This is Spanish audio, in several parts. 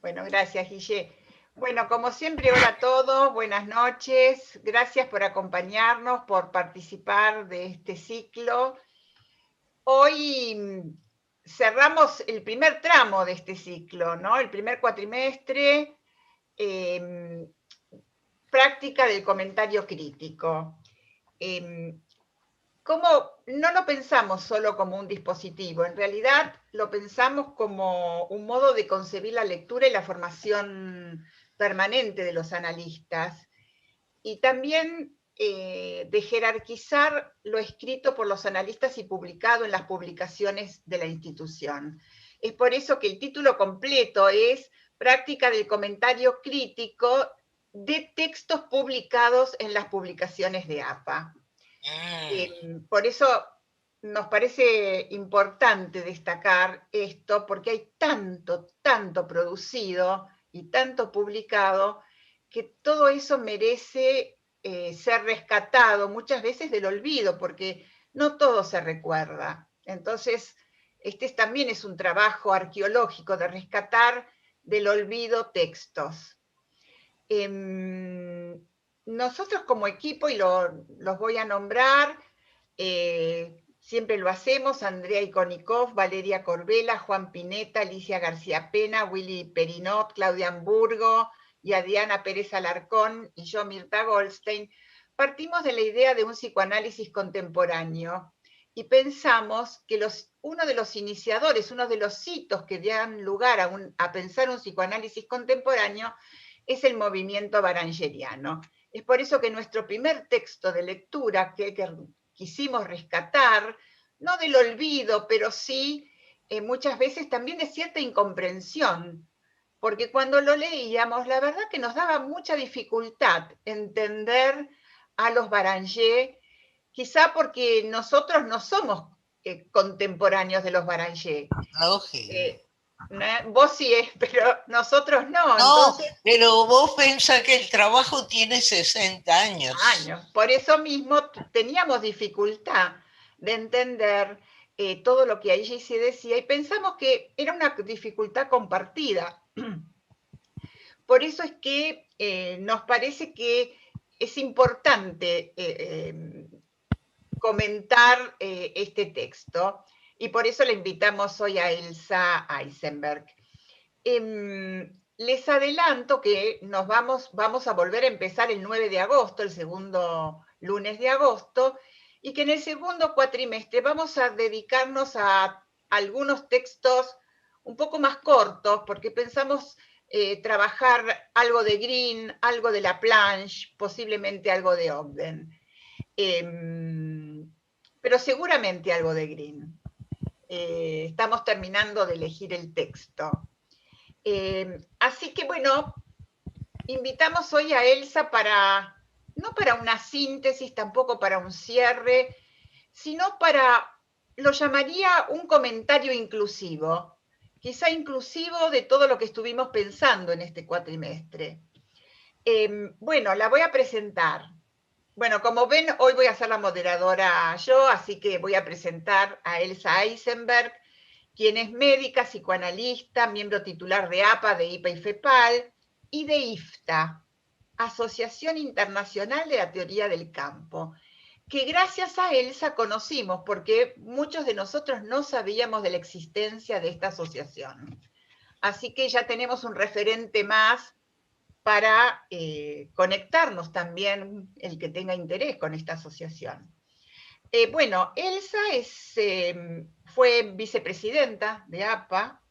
Bueno, gracias, Guille. Bueno, como siempre, hola a todos, buenas noches. Gracias por acompañarnos, por participar de este ciclo. Hoy cerramos el primer tramo de este ciclo, ¿no? El primer cuatrimestre, práctica del comentario crítico. ¿Cómo no lo pensamos solo como un dispositivo? En realidad lo pensamos como un modo de concebir la lectura y la formación permanente de los analistas, y también de jerarquizar lo escrito por los analistas y publicado en las publicaciones de la institución. Es por eso que el título completo es Práctica del comentario crítico de textos publicados en las publicaciones de APA. Por eso nos parece importante destacar esto, porque hay tanto producido y tanto publicado, que todo eso merece ser rescatado muchas veces del olvido, porque no todo se recuerda. Entonces, este también es un trabajo arqueológico de rescatar del olvido textos. Nosotros como equipo, y los voy a nombrar, siempre lo hacemos: Andrea Ikonikov, Valeria Corbela, Juan Pineta, Alicia García Pena, Willy Perinot, Claudia Hamburgo y Adriana Pérez Alarcón, y yo, Mirta Goldstein. Partimos de la idea de un psicoanálisis contemporáneo y pensamos que uno de los iniciadores, uno de los hitos que dan lugar a pensar un psicoanálisis contemporáneo es el movimiento barangeriano. Es por eso que nuestro primer texto de lectura que quisimos rescatar, no del olvido, pero sí muchas veces también de cierta incomprensión, porque cuando lo leíamos, la verdad que nos daba mucha dificultad entender a los Baranger, quizá porque nosotros no somos contemporáneos de los Baranger. Vos sí es, pero nosotros no. No, entonces, pero vos pensás que el trabajo tiene 60 años. Por eso mismo teníamos dificultad de entender todo lo que allí se decía, y pensamos que era una dificultad compartida. Por eso es que nos parece que es importante comentar este texto, y por eso le invitamos hoy a Elsa Eisenberg. Les adelanto que vamos a volver a empezar el 9 de agosto, el segundo lunes de agosto, y que en el segundo cuatrimestre vamos a dedicarnos a algunos textos un poco más cortos, porque pensamos trabajar algo de Green, algo de Laplanche, posiblemente algo de Ogden, pero seguramente algo de Green. Estamos terminando de elegir el texto. Así que bueno, invitamos hoy a Elsa no para una síntesis, tampoco para un cierre, sino lo llamaría un comentario inclusivo, quizá inclusivo de todo lo que estuvimos pensando en este cuatrimestre. Bueno, la voy a presentar. Bueno, como ven, hoy voy a ser la moderadora yo, así que voy a presentar a Elsa Eisenberg, quien es médica, psicoanalista, miembro titular de APA, de IPA y FEPAL, y de IFTA, Asociación Internacional de la Teoría del Campo, que gracias a Elsa conocimos, porque muchos de nosotros no sabíamos de la existencia de esta asociación. Así que ya tenemos un referente más para conectarnos también, el que tenga interés con esta asociación. Bueno, Elsa fue vicepresidenta de APA,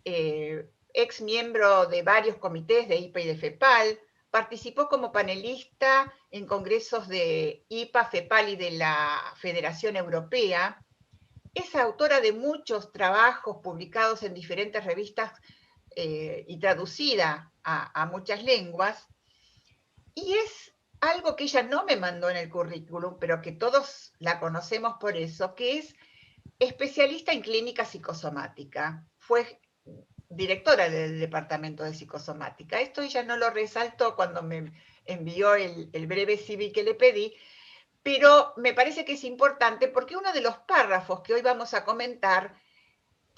ex miembro de varios comités de IPA y de FEPAL, participó como panelista en congresos de IPA, FEPAL y de la Federación Europea. Es autora de muchos trabajos publicados en diferentes revistas y traducida a muchas lenguas. Y es algo que ella no me mandó en el currículum, pero que todos la conocemos por eso, que es especialista en clínica psicosomática. Fue directora del departamento de psicosomática. Esto ella no lo resaltó cuando me envió el breve CV que le pedí, pero me parece que es importante porque uno de los párrafos que hoy vamos a comentar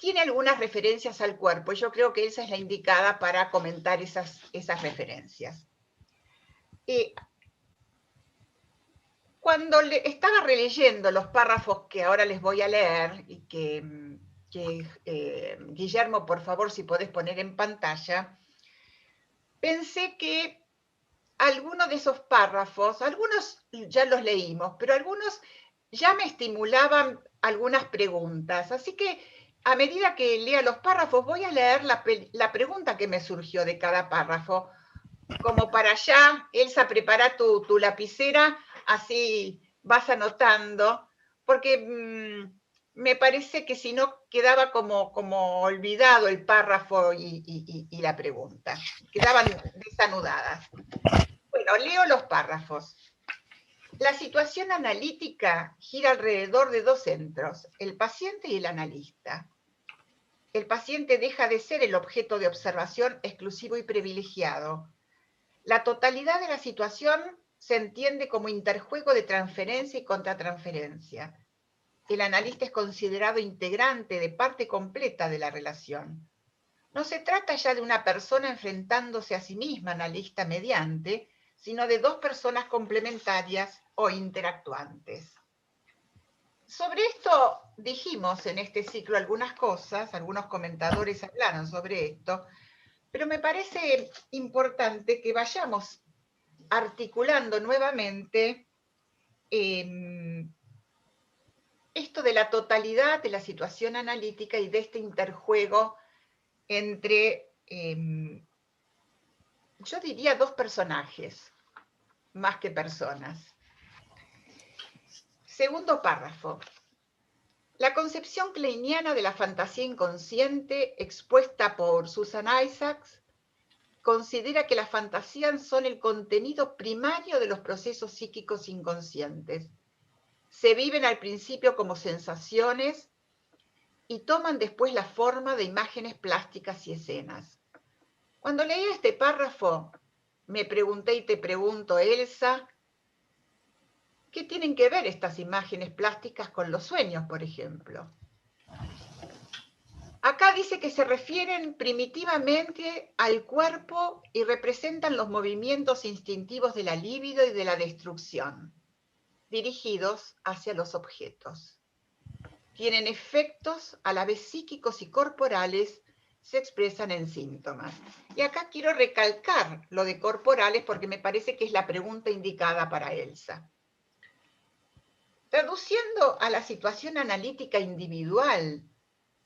tiene algunas referencias al cuerpo. Yo creo que Elsa es la indicada para comentar esas referencias. Cuando estaba releyendo los párrafos que ahora les voy a leer, y que Guillermo, por favor, si podés poner en pantalla, pensé que algunos de esos párrafos, algunos ya los leímos, pero algunos ya me estimulaban algunas preguntas. Así que a medida que lea los párrafos, voy a leer la pregunta que me surgió de cada párrafo. Como para allá, Elsa, prepara tu lapicera, así vas anotando, porque me parece que si no quedaba como olvidado el párrafo y la pregunta. Quedaban desanudadas. Bueno, leo los párrafos. La situación analítica gira alrededor de dos centros, el paciente y el analista. El paciente deja de ser el objeto de observación exclusivo y privilegiado. La totalidad de la situación se entiende como interjuego de transferencia y contratransferencia. El analista es considerado integrante de parte completa de la relación. No se trata ya de una persona enfrentándose a sí misma, analista mediante, sino de dos personas complementarias o interactuantes. Sobre esto dijimos en este ciclo algunas cosas, algunos comentadores hablaron sobre esto, pero me parece importante que vayamos articulando nuevamente esto de la totalidad de la situación analítica y de este interjuego entre, yo diría, dos personajes, más que personas. Segundo párrafo. La concepción kleiniana de la fantasía inconsciente, expuesta por Susan Isaacs, considera que las fantasías son el contenido primario de los procesos psíquicos inconscientes. Se viven al principio como sensaciones y toman después la forma de imágenes plásticas y escenas. Cuando leí este párrafo, me pregunté y te pregunto, Elsa, ¿qué tienen que ver estas imágenes plásticas con los sueños, por ejemplo? Acá dice que se refieren primitivamente al cuerpo y representan los movimientos instintivos de la libido y de la destrucción, dirigidos hacia los objetos. Tienen efectos a la vez psíquicos y corporales, se expresan en síntomas. Y acá quiero recalcar lo de corporales porque me parece que es la pregunta indicada para Elsa. Traduciendo a la situación analítica individual,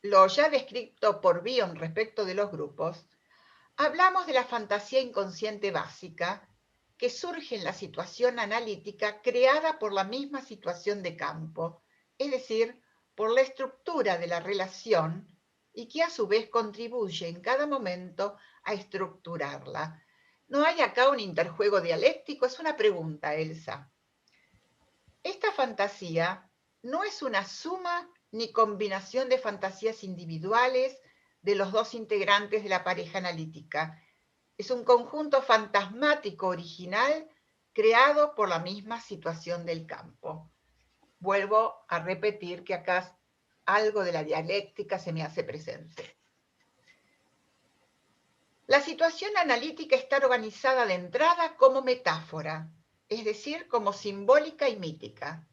lo ya descrito por Bion respecto de los grupos, hablamos de la fantasía inconsciente básica que surge en la situación analítica creada por la misma situación de campo, es decir, por la estructura de la relación y que a su vez contribuye en cada momento a estructurarla. ¿No hay acá un interjuego dialéctico? Es una pregunta, Elsa. Esta fantasía no es una suma ni combinación de fantasías individuales de los dos integrantes de la pareja analítica. Es un conjunto fantasmático original creado por la misma situación del campo. Vuelvo a repetir que acá algo de la dialéctica se me hace presente. La situación analítica está organizada de entrada como metáfora, es decir, como simbólica y mítica.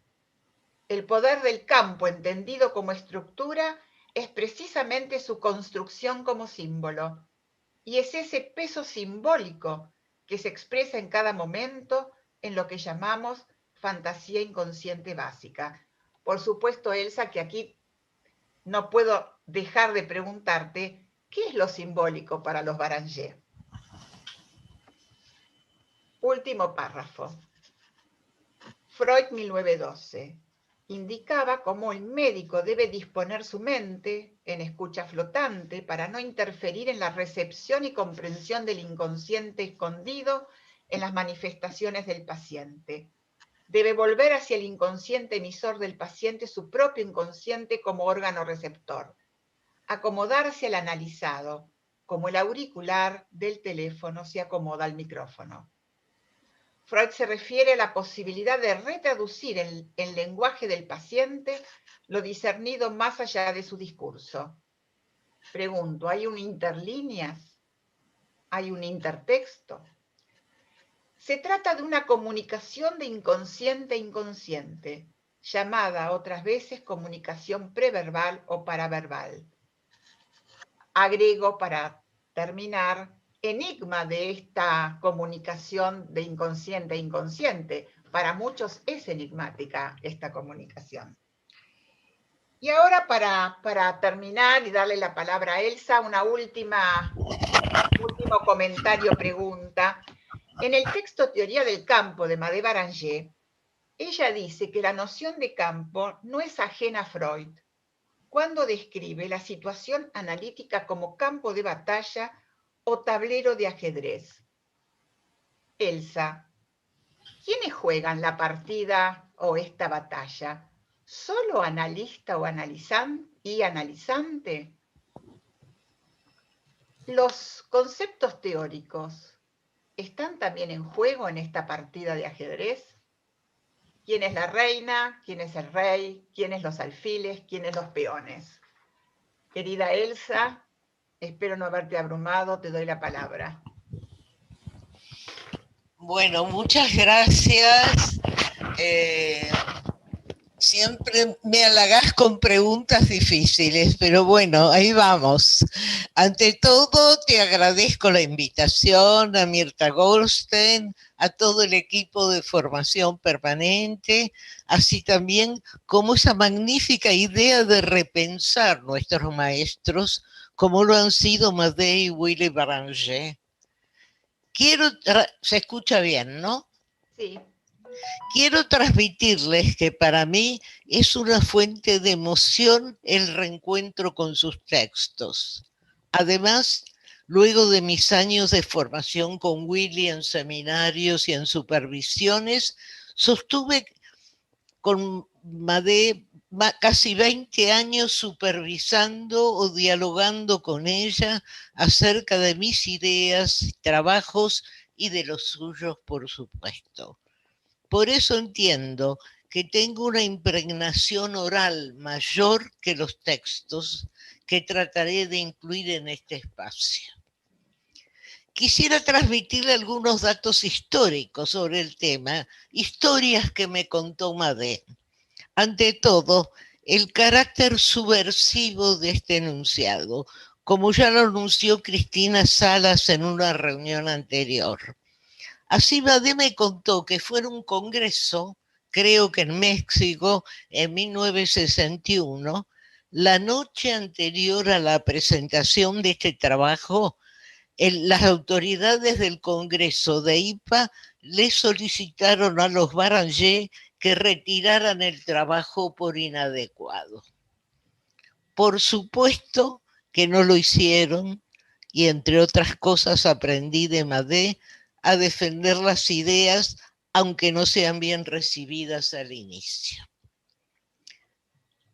El poder del campo, entendido como estructura, es precisamente su construcción como símbolo, y es ese peso simbólico que se expresa en cada momento en lo que llamamos fantasía inconsciente básica. Por supuesto, Elsa, que aquí no puedo dejar de preguntarte, ¿qué es lo simbólico para los Baranger? Último párrafo. Freud, 1912. Indicaba cómo el médico debe disponer su mente en escucha flotante para no interferir en la recepción y comprensión del inconsciente escondido en las manifestaciones del paciente. Debe volver hacia el inconsciente emisor del paciente su propio inconsciente como órgano receptor. Acomodarse al analizado, como el auricular del teléfono se acomoda al micrófono. Freud se refiere a la posibilidad de retraducir en el lenguaje del paciente lo discernido más allá de su discurso. Pregunto, ¿hay un interlíneas? ¿Hay un intertexto? Se trata de una comunicación de inconsciente a inconsciente, llamada otras veces comunicación preverbal o paraverbal. Agrego para terminar, enigma de esta comunicación de inconsciente a inconsciente. Para muchos es enigmática esta comunicación. Y ahora para terminar y darle la palabra a Elsa, una último comentario, pregunta. En el texto Teoría del campo de Madé Baranger, ella dice que la noción de campo no es ajena a Freud, cuando describe la situación analítica como campo de batalla o tablero de ajedrez. Elsa, ¿quiénes juegan la partida o esta batalla? ¿Solo analista o analizante? ¿Los conceptos teóricos están también en juego en esta partida de ajedrez? ¿Quién es la reina? ¿Quién es el rey? ¿Quiénes los alfiles? ¿Quiénes los peones? Querida Elsa, espero no haberte abrumado, te doy la palabra. Bueno, muchas gracias. Siempre me halagás con preguntas difíciles, pero bueno, ahí vamos. Ante todo, te agradezco la invitación a Mirta Goldstein, a todo el equipo de formación permanente, así también como esa magnífica idea de repensar nuestros maestros, como lo han sido Madé y Willy Baranger. Se escucha bien, ¿no? Sí. Quiero transmitirles que para mí es una fuente de emoción el reencuentro con sus textos. Además, luego de mis años de formación con Willy en seminarios y en supervisiones, sostuve con Madé casi 20 años supervisando o dialogando con ella acerca de mis ideas, trabajos y de los suyos, por supuesto. Por eso entiendo que tengo una impregnación oral mayor que los textos que trataré de incluir en este espacio. Quisiera transmitirle algunos datos históricos sobre el tema, historias que me contó Madé. Ante todo, el carácter subversivo de este enunciado, como ya lo anunció Cristina Salas en una reunión anterior. Así Madé me contó que fue en un congreso, creo que en México, en 1961, la noche anterior a la presentación de este trabajo, las autoridades del Congreso de IPA le solicitaron a los Baranger que retiraran el trabajo por inadecuado. Por supuesto que no lo hicieron y entre otras cosas aprendí de Madé a defender las ideas aunque no sean bien recibidas al inicio.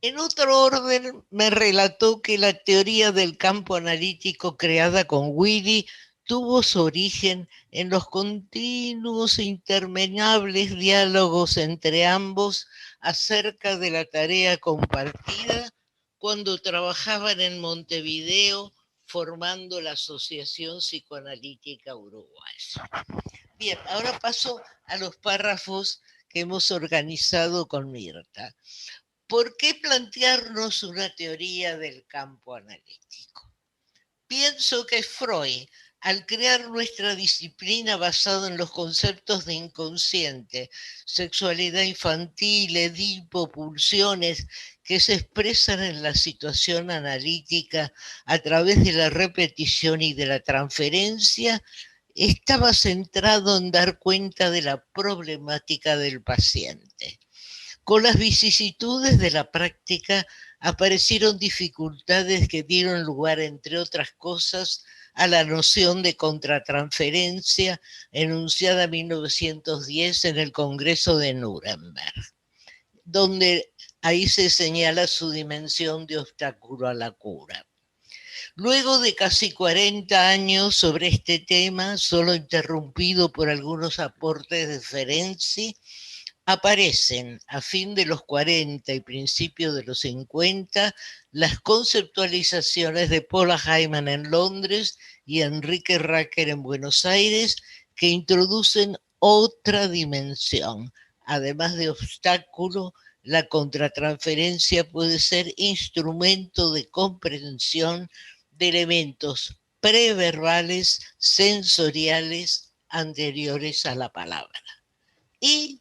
En otro orden, me relató que la teoría del campo analítico creada con Willy tuvo su origen en los continuos e interminables diálogos entre ambos acerca de la tarea compartida cuando trabajaban en Montevideo formando la Asociación Psicoanalítica Uruguaya. Bien, ahora paso a los párrafos que hemos organizado con Mirta. ¿Por qué plantearnos una teoría del campo analítico? Pienso que Freud, al crear nuestra disciplina basada en los conceptos de inconsciente, sexualidad infantil, Edipo, pulsiones, que se expresan en la situación analítica a través de la repetición y de la transferencia, estaba centrado en dar cuenta de la problemática del paciente. Con las vicisitudes de la práctica aparecieron dificultades que dieron lugar, entre otras cosas, a la noción de contratransferencia enunciada en 1910 en el Congreso de Nuremberg, donde ahí se señala su dimensión de obstáculo a la cura. Luego de casi 40 años sobre este tema, solo interrumpido por algunos aportes de Ferenczi, Aparecen a fin de los 40 y principios de los 50 las conceptualizaciones de Paula Hyman en Londres y Enrique Racker en Buenos Aires, que introducen otra dimensión. Además de obstáculo, la contratransferencia puede ser instrumento de comprensión de elementos preverbales, sensoriales, anteriores a la palabra. Y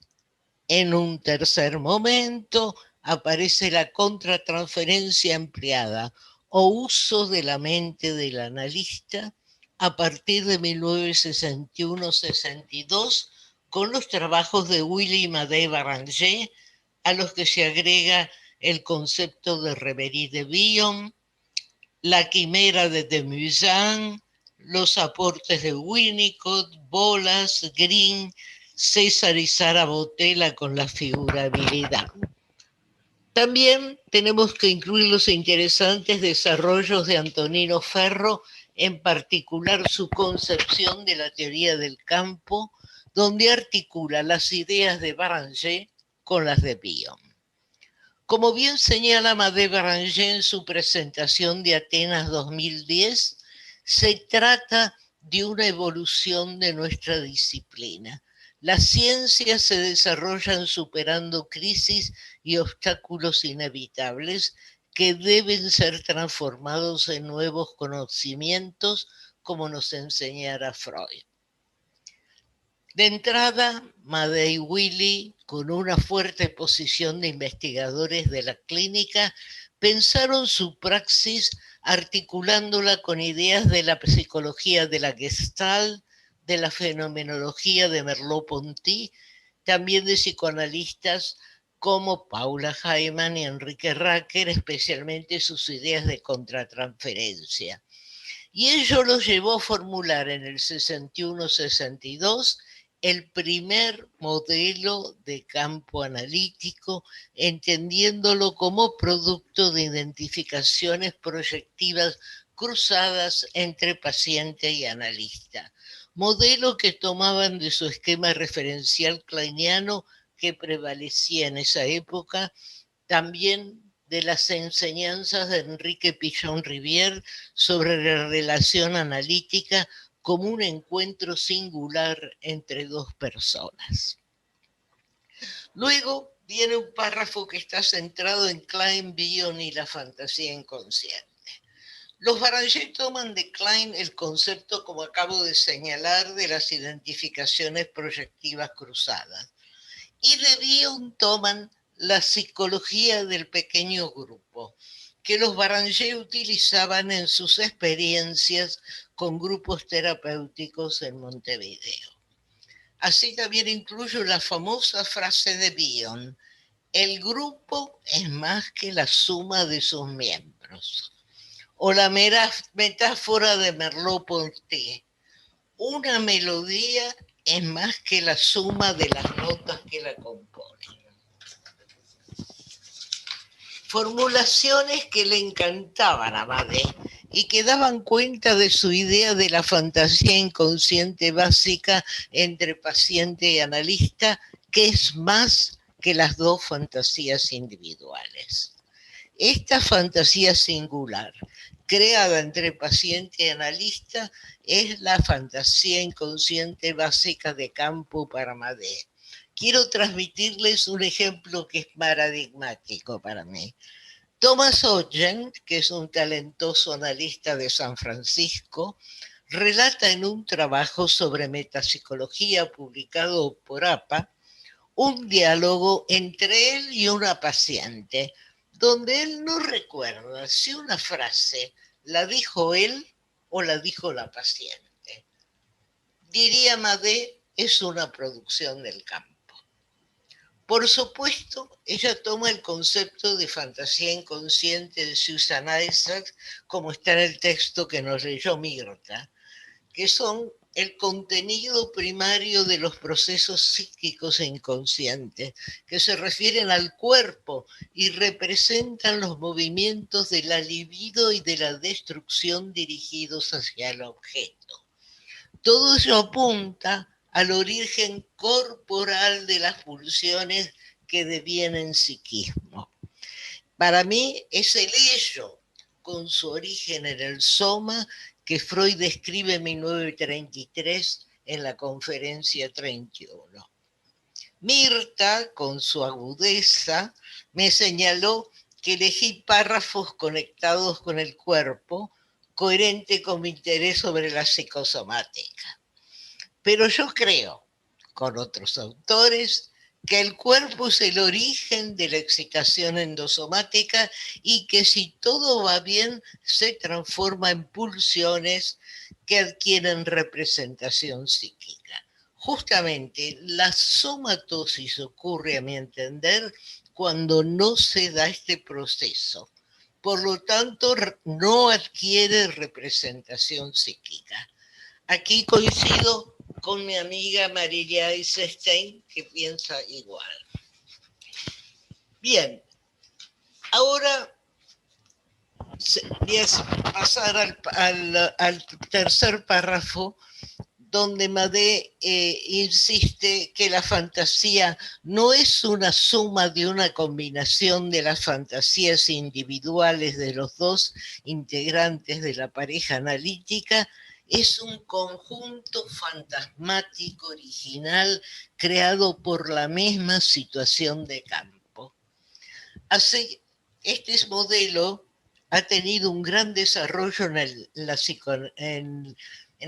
en un tercer momento aparece la contratransferencia empleada o uso de la mente del analista a partir de 1961-62 con los trabajos de Willy Madé Baranger, a los que se agrega el concepto de Reverie de Villon, la quimera de Demuzin, los aportes de Winnicott, Bolas, Green, César y Sara Botella con la figurabilidad. También tenemos que incluir los interesantes desarrollos de Antonino Ferro, en particular su concepción de la teoría del campo, donde articula las ideas de Baranger con las de Villon. Como bien señala Madé Baranger en su presentación de Atenas 2010, se trata de una evolución de nuestra disciplina. Las ciencias se desarrollan superando crisis y obstáculos inevitables que deben ser transformados en nuevos conocimientos, como nos enseñara Freud. De entrada, Madé y Willy, con una fuerte posición de investigadores de la clínica, pensaron su praxis articulándola con ideas de la psicología de la Gestalt, de la fenomenología de Merleau-Ponty, también de psicoanalistas como Paula Hyman y Enrique Racker, especialmente sus ideas de contratransferencia. Y ello los llevó a formular en el 61-62 el primer modelo de campo analítico, entendiéndolo como producto de identificaciones proyectivas cruzadas entre paciente y analista. Modelo que tomaban de su esquema referencial kleiniano que prevalecía en esa época, también de las enseñanzas de Enrique Pichon-Rivière sobre la relación analítica como un encuentro singular entre dos personas. Luego viene un párrafo que está centrado en Klein, Villon y la fantasía inconsciente. Los Baranger toman de Klein el concepto, como acabo de señalar, de las identificaciones proyectivas cruzadas. Y de Villon toman la psicología del pequeño grupo, que los Baranger utilizaban en sus experiencias con grupos terapéuticos en Montevideo. Así también incluyo la famosa frase de Villon: el grupo es más que la suma de sus miembros. O la metáfora de Merleau-Ponty: una melodía es más que la suma de las notas que la componen. Formulaciones que le encantaban a Madé y que daban cuenta de su idea de la fantasía inconsciente básica entre paciente y analista, que es más que las dos fantasías individuales. Esta fantasía singular, creada entre paciente y analista, es la fantasía inconsciente básica de campo para Madé. Quiero transmitirles un ejemplo que es paradigmático para mí. Thomas Ogden, que es un talentoso analista de San Francisco, relata en un trabajo sobre metapsicología publicado por APA un diálogo entre él y una paciente, donde él no recuerda si una frase la dijo él o la dijo la paciente. Diría Madé, es una producción del campo. Por supuesto, ella toma el concepto de fantasía inconsciente de Susan Isaacs, como está en el texto que nos leyó Mirta, que son el contenido primario de los procesos psíquicos e inconscientes, que se refieren al cuerpo y representan los movimientos de la libido y de la destrucción dirigidos hacia el objeto. Todo ello apunta al origen corporal de las pulsiones que devienen psiquismo. Para mí es el ello, con su origen en el soma, que Freud describe en 1933 en la conferencia 31. Mirta, con su agudeza, me señaló que elegí párrafos conectados con el cuerpo, coherente con mi interés sobre la psicosomática. Pero yo creo, con otros autores, que el cuerpo es el origen de la excitación endosomática y que si todo va bien se transforma en pulsiones que adquieren representación psíquica. Justamente la somatosis ocurre, a mi entender, cuando no se da este proceso. Por lo tanto, no adquiere representación psíquica. Aquí coincido con mi amiga Marilia Eisenstein, que piensa igual. Bien, ahora voy a pasar al tercer párrafo, donde Madé insiste que la fantasía no es una suma de una combinación de las fantasías individuales de los dos integrantes de la pareja analítica, es un conjunto fantasmático original creado por la misma situación de campo. Así, este modelo ha tenido un gran desarrollo en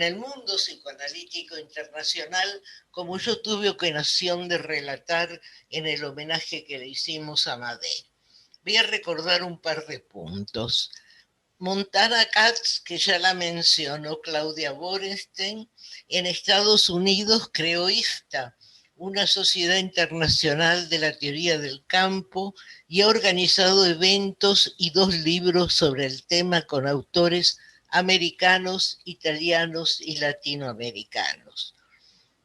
el mundo psicoanalítico internacional, como yo tuve ocasión de relatar en el homenaje que le hicimos a Madé. Voy a recordar un par de puntos. Montana Katz, que ya la mencionó Claudia Borenstein, en Estados Unidos creó IFTA, una sociedad internacional de la teoría del campo, y ha organizado eventos y 2 libros sobre el tema con autores americanos, italianos y latinoamericanos.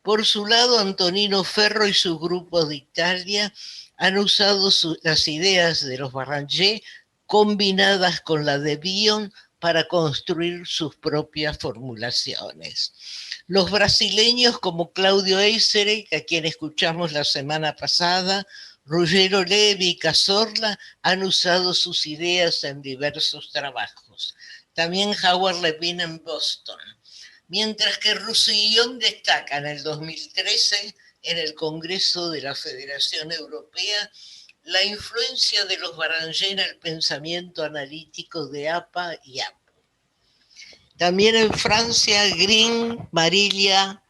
Por su lado, Antonino Ferro y su grupo de Italia han usado las ideas de los Barrangé combinadas con la de Bion para construir sus propias formulaciones. Los brasileños como Claudio Eisere, a quien escuchamos la semana pasada, Ruggero Levi y Cazorla han usado sus ideas en diversos trabajos. También Howard Levine en Boston. Mientras que Roussillon destaca en el 2013 en el Congreso de la Federación Europea la influencia de los Barrangé en el pensamiento analítico de APA y APO. También en Francia, Green, Marilia,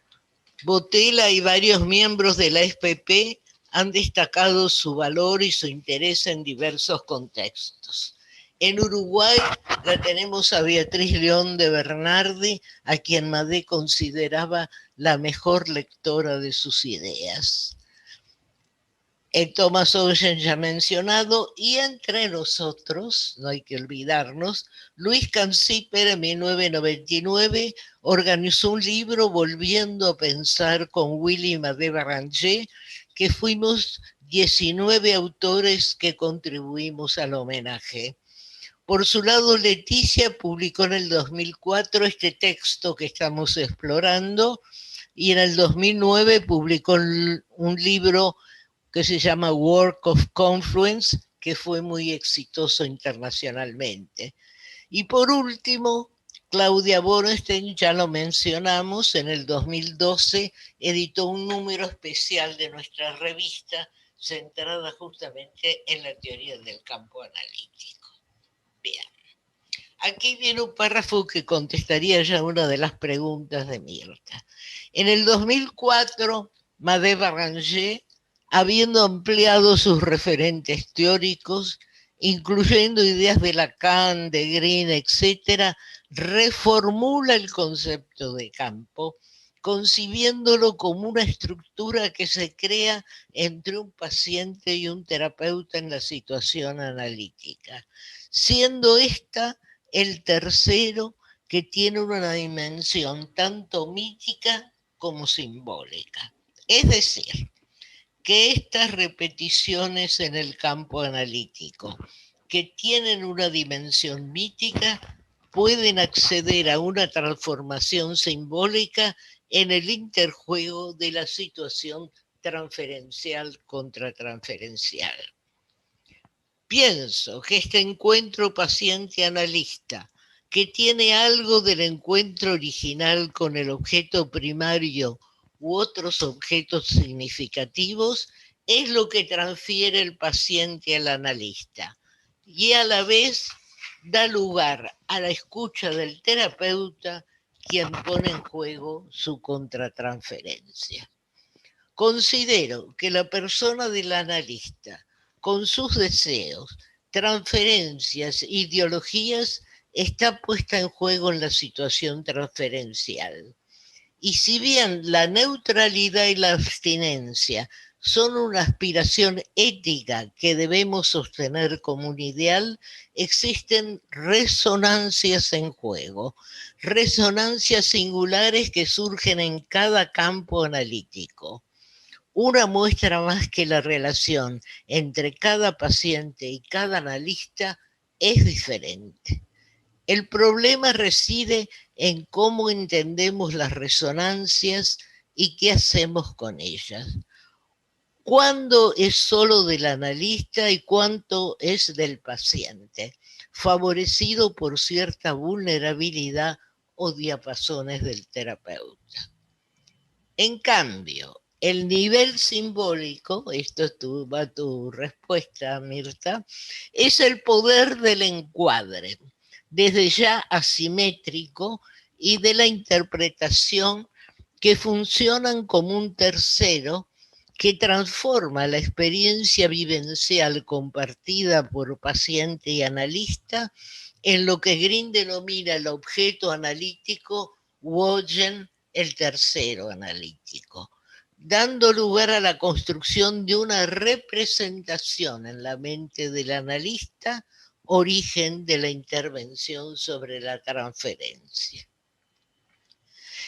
Botella y varios miembros de la SPP han destacado su valor y su interés en diversos contextos. En Uruguay la tenemos a Beatriz León de Bernardi, a quien Madé consideraba la mejor lectora de sus ideas. El Thomas Ocean ya mencionado, y entre nosotros, no hay que olvidarnos, Luis Canciper en 1999 organizó un libro volviendo a pensar con Willy Madé Barrangé, que fuimos 19 autores que contribuimos al homenaje. Por su lado, Leticia publicó en el 2004 este texto que estamos explorando, y en el 2009 publicó un libro que se llama Work of Confluence, que fue muy exitoso internacionalmente. Y por último, Claudia Borenstein, ya lo mencionamos, en el 2012 editó un número especial de nuestra revista centrada justamente en la teoría del campo analítico. Bien, aquí viene un párrafo que contestaría ya una de las preguntas de Mirta. En el 2004, Madé Barrangé, habiendo ampliado sus referentes teóricos, incluyendo ideas de Lacan, de Green, etc., reformula el concepto de campo, concibiéndolo como una estructura que se crea entre un paciente y un terapeuta en la situación analítica, siendo esta el tercero que tiene una dimensión tanto mítica como simbólica. Es decir, que estas repeticiones en el campo analítico, que tienen una dimensión mítica, pueden acceder a una transformación simbólica en el interjuego de la situación transferencial contra transferencial. Pienso que este encuentro paciente-analista, que tiene algo del encuentro original con el objeto primario u otros objetos significativos, es lo que transfiere el paciente al analista y a la vez da lugar a la escucha del terapeuta, quien pone en juego su contratransferencia. Considero que la persona del analista, con sus deseos, transferencias, ideologías, está puesta en juego en la situación transferencial. Y si bien la neutralidad y la abstinencia son una aspiración ética que debemos sostener como un ideal, existen resonancias en juego, resonancias singulares que surgen en cada campo analítico. Una muestra más que la relación entre cada paciente y cada analista es diferente. El problema reside en cómo entendemos las resonancias y qué hacemos con ellas. ¿Cuándo es solo del analista y cuánto es del paciente, favorecido por cierta vulnerabilidad o diapasones del terapeuta? En cambio, el nivel simbólico, esto va a tu respuesta, Mirta, es el poder del encuadre, desde ya asimétrico, y de la interpretación, que funcionan como un tercero que transforma la experiencia vivencial compartida por paciente y analista en lo que Green denomina el objeto analítico, Wogen el tercero analítico, dando lugar a la construcción de una representación en la mente del analista, origen de la intervención sobre la transferencia.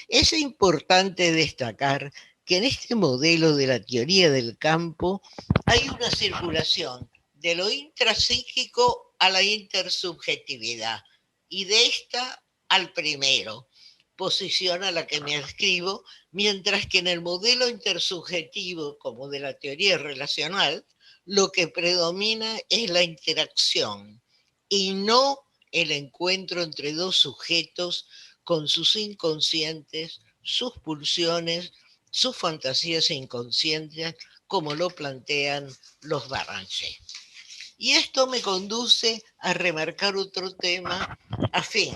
Es importante destacar que en este modelo de la teoría del campo hay una circulación de lo intrapsíquico a la intersubjetividad y de esta al primero, posición a la que me adscribo, mientras que en el modelo intersubjetivo, como de la teoría relacional, lo que predomina es la interacción y no el encuentro entre dos sujetos con sus inconscientes, sus pulsiones, sus fantasías inconscientes, como lo plantean los Barranché. Y esto me conduce a remarcar otro tema afín,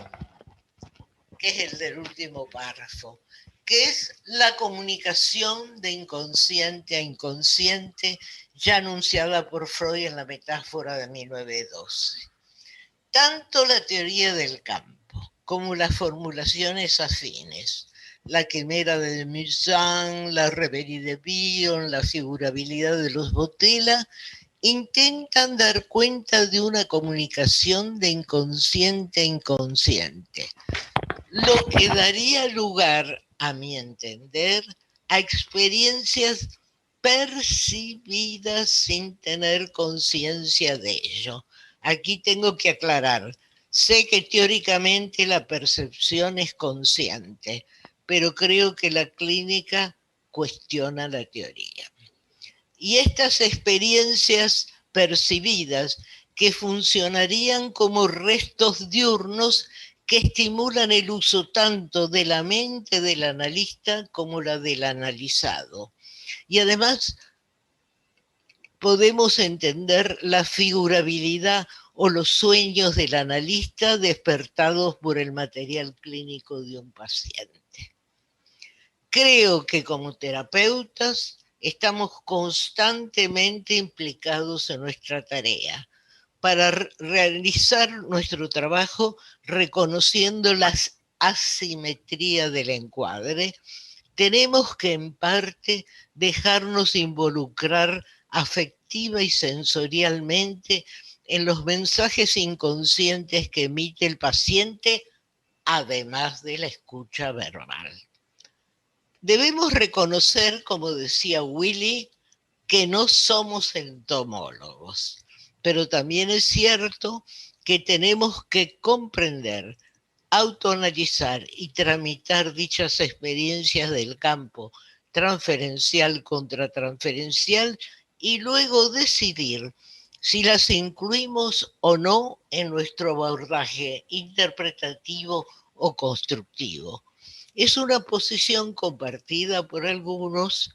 que es el del último párrafo, que es la comunicación de inconsciente a inconsciente, ya anunciada por Freud en la metáfora de 1912. Tanto la teoría del campo como las formulaciones afines, la quimera de Musin, la reverie de Bion, la figurabilidad de los Botella, intentan dar cuenta de una comunicación de inconsciente a inconsciente, lo que daría lugar, a mi entender, a experiencias percibidas sin tener conciencia de ello. Aquí tengo que aclarar, sé que teóricamente la percepción es consciente, pero creo que la clínica cuestiona la teoría. Y estas experiencias percibidas, que funcionarían como restos diurnos que estimulan el uso tanto de la mente del analista como la del analizado. Y además podemos entender la figurabilidad o los sueños del analista despertados por el material clínico de un paciente. Creo que como terapeutas estamos constantemente implicados en nuestra tarea para realizar nuestro trabajo reconociendo las asimetrías del encuadre. Tenemos que en parte dejarnos involucrar afectiva y sensorialmente en los mensajes inconscientes que emite el paciente, además de la escucha verbal. Debemos reconocer, como decía Willy, que no somos entomólogos, pero también es cierto que tenemos que comprender autoanalizar y tramitar dichas experiencias del campo transferencial contra transferencial y luego decidir si las incluimos o no en nuestro abordaje interpretativo o constructivo. Es una posición compartida por algunos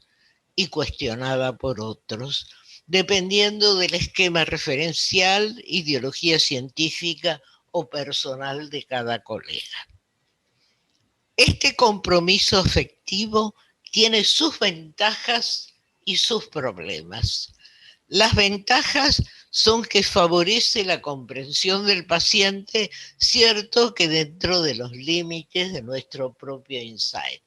y cuestionada por otros, dependiendo del esquema referencial, ideología científica o personal de cada colega. Este compromiso afectivo tiene sus ventajas y sus problemas. Las ventajas son que favorece la comprensión del paciente, cierto que dentro de los límites de nuestro propio insight.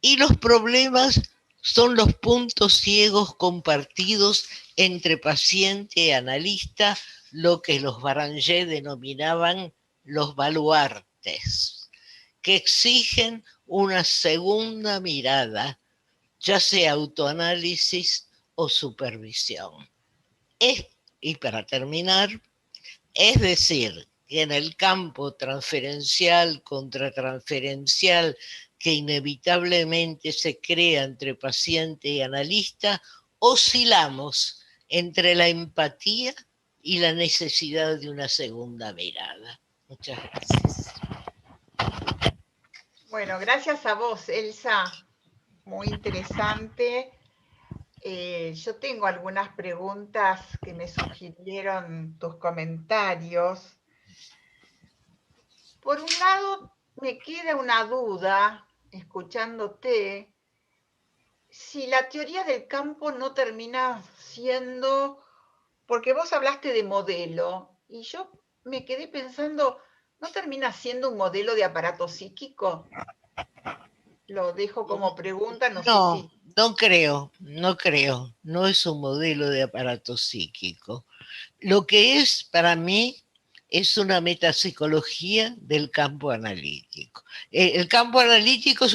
Y los problemas son los puntos ciegos compartidos entre paciente y analista, lo que los Baranger denominaban los baluartes, que exigen una segunda mirada, ya sea autoanálisis o supervisión. Y para terminar, es decir, que en el campo transferencial contra transferencial que inevitablemente se crea entre paciente y analista, oscilamos entre la empatía y la necesidad de una segunda mirada. Muchas gracias. Bueno, gracias a vos, Elsa. Muy interesante. Yo tengo algunas preguntas que me sugirieron tus comentarios. Por un lado, me queda una duda, escuchándote, si la teoría del campo no termina siendo, porque vos hablaste de modelo, y yo me quedé pensando, ¿no termina siendo un modelo de aparato psíquico? Lo dejo como pregunta, no sé No, si... no creo, no es un modelo de aparato psíquico. Lo que es para mí es una metapsicología del campo analítico. El campo analítico es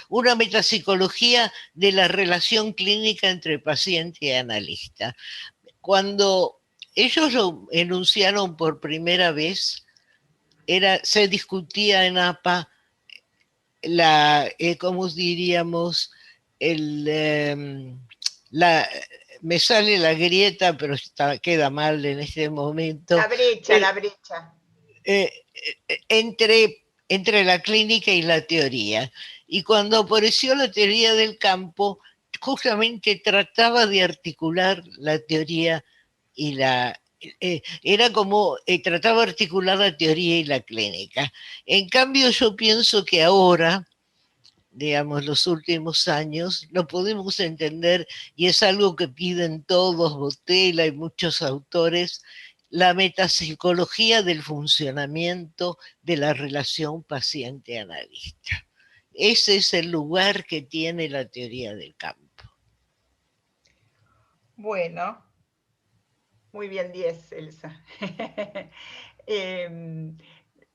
una metapsicología de la relación clínica entre paciente y analista. Cuando ellos lo enunciaron por primera vez, se discutía en APA ¿cómo diríamos? El, la, me sale la grieta, pero queda mal en este momento, La brecha. eh, entre la clínica y la teoría. Y cuando apareció la teoría del campo, justamente trataba de articular la teoría y era como trataba de articular la teoría y la clínica. En cambio, yo pienso que ahora, digamos, los últimos años, lo podemos entender, y es algo que piden todos, Botella y muchos autores, la metapsicología del funcionamiento de la relación paciente-analista. Ese es el lugar que tiene la teoría del campo. Bueno, muy bien, 10, Elsa.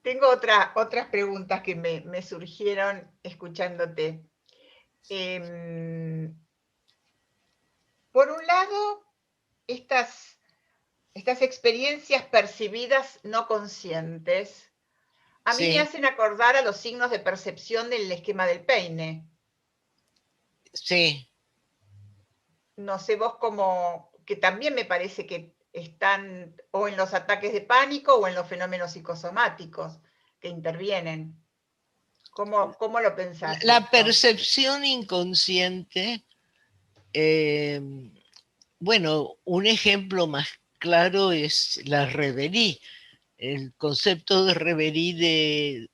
Tengo otras preguntas que me surgieron escuchándote. Por un lado, estas experiencias percibidas no conscientes, a mí me Sí, hacen acordar a los signos de percepción del esquema del peine. sí. No sé vos cómo, que también me parece que están o en los ataques de pánico o en los fenómenos psicosomáticos que intervienen. ¿Cómo lo pensás La esto? percepción inconsciente, eh, bueno, un ejemplo más claro es la reverie. El concepto de reverie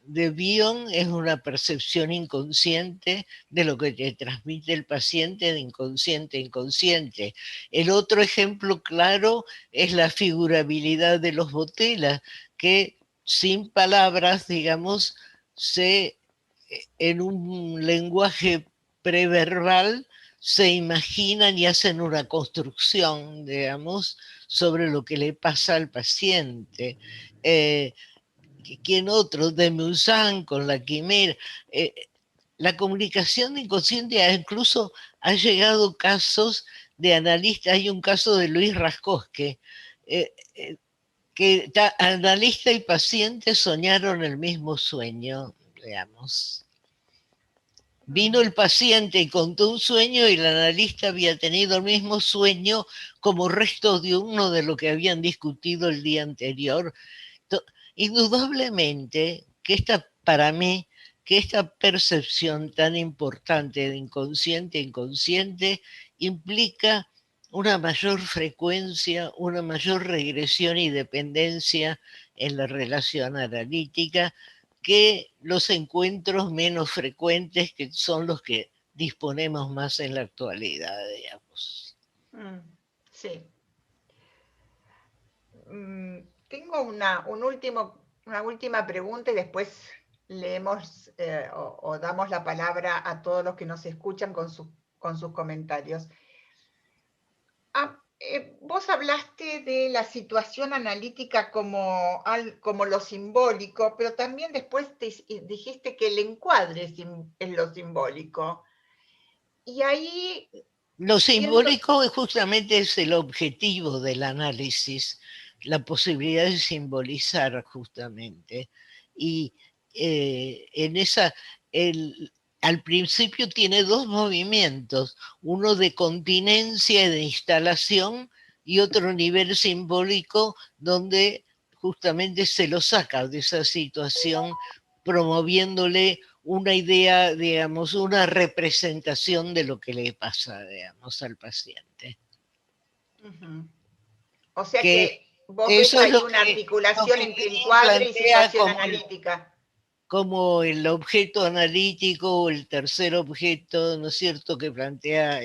de Bion es una percepción inconsciente de lo que te transmite el paciente de inconsciente a inconsciente. El otro ejemplo claro es la figurabilidad de los Botella, que sin palabras, digamos, en un lenguaje preverbal se imaginan y hacen una construcción, digamos, sobre lo que le pasa al paciente. Eh, ¿Quién otro? De Musan con la quimera. Eh, la comunicación inconsciente incluso ha llegado casos de analistas. Hay un caso de Luis Rascosque, eh, que analista y paciente soñaron el mismo sueño, digamos. Vino el paciente y contó un sueño y el analista había tenido el mismo sueño como resto de uno de lo que habían discutido el día anterior. Indudablemente que para mí, que esta percepción tan importante de inconsciente a inconsciente implica una mayor frecuencia, una mayor regresión y dependencia en la relación analítica que los encuentros menos frecuentes, que son los que disponemos más en la actualidad, digamos. Sí. Tengo una última pregunta y después leemos o damos la palabra a todos los que nos escuchan con sus comentarios. Vos hablaste de la situación analítica como lo simbólico, pero también después dijiste que el encuadre es lo simbólico. Y ahí... Lo simbólico justamente es el objetivo del análisis, la posibilidad de simbolizar justamente. Y al principio tiene dos movimientos, uno de continencia y de instalación y otro nivel simbólico donde justamente se lo saca de esa situación promoviéndole una idea, digamos, una representación de lo que le pasa, digamos, al paciente. O sea que vos ves ahí una articulación entre encuadre y situación analítica. Como el objeto analítico o el tercer objeto, ¿no es cierto?, que plantea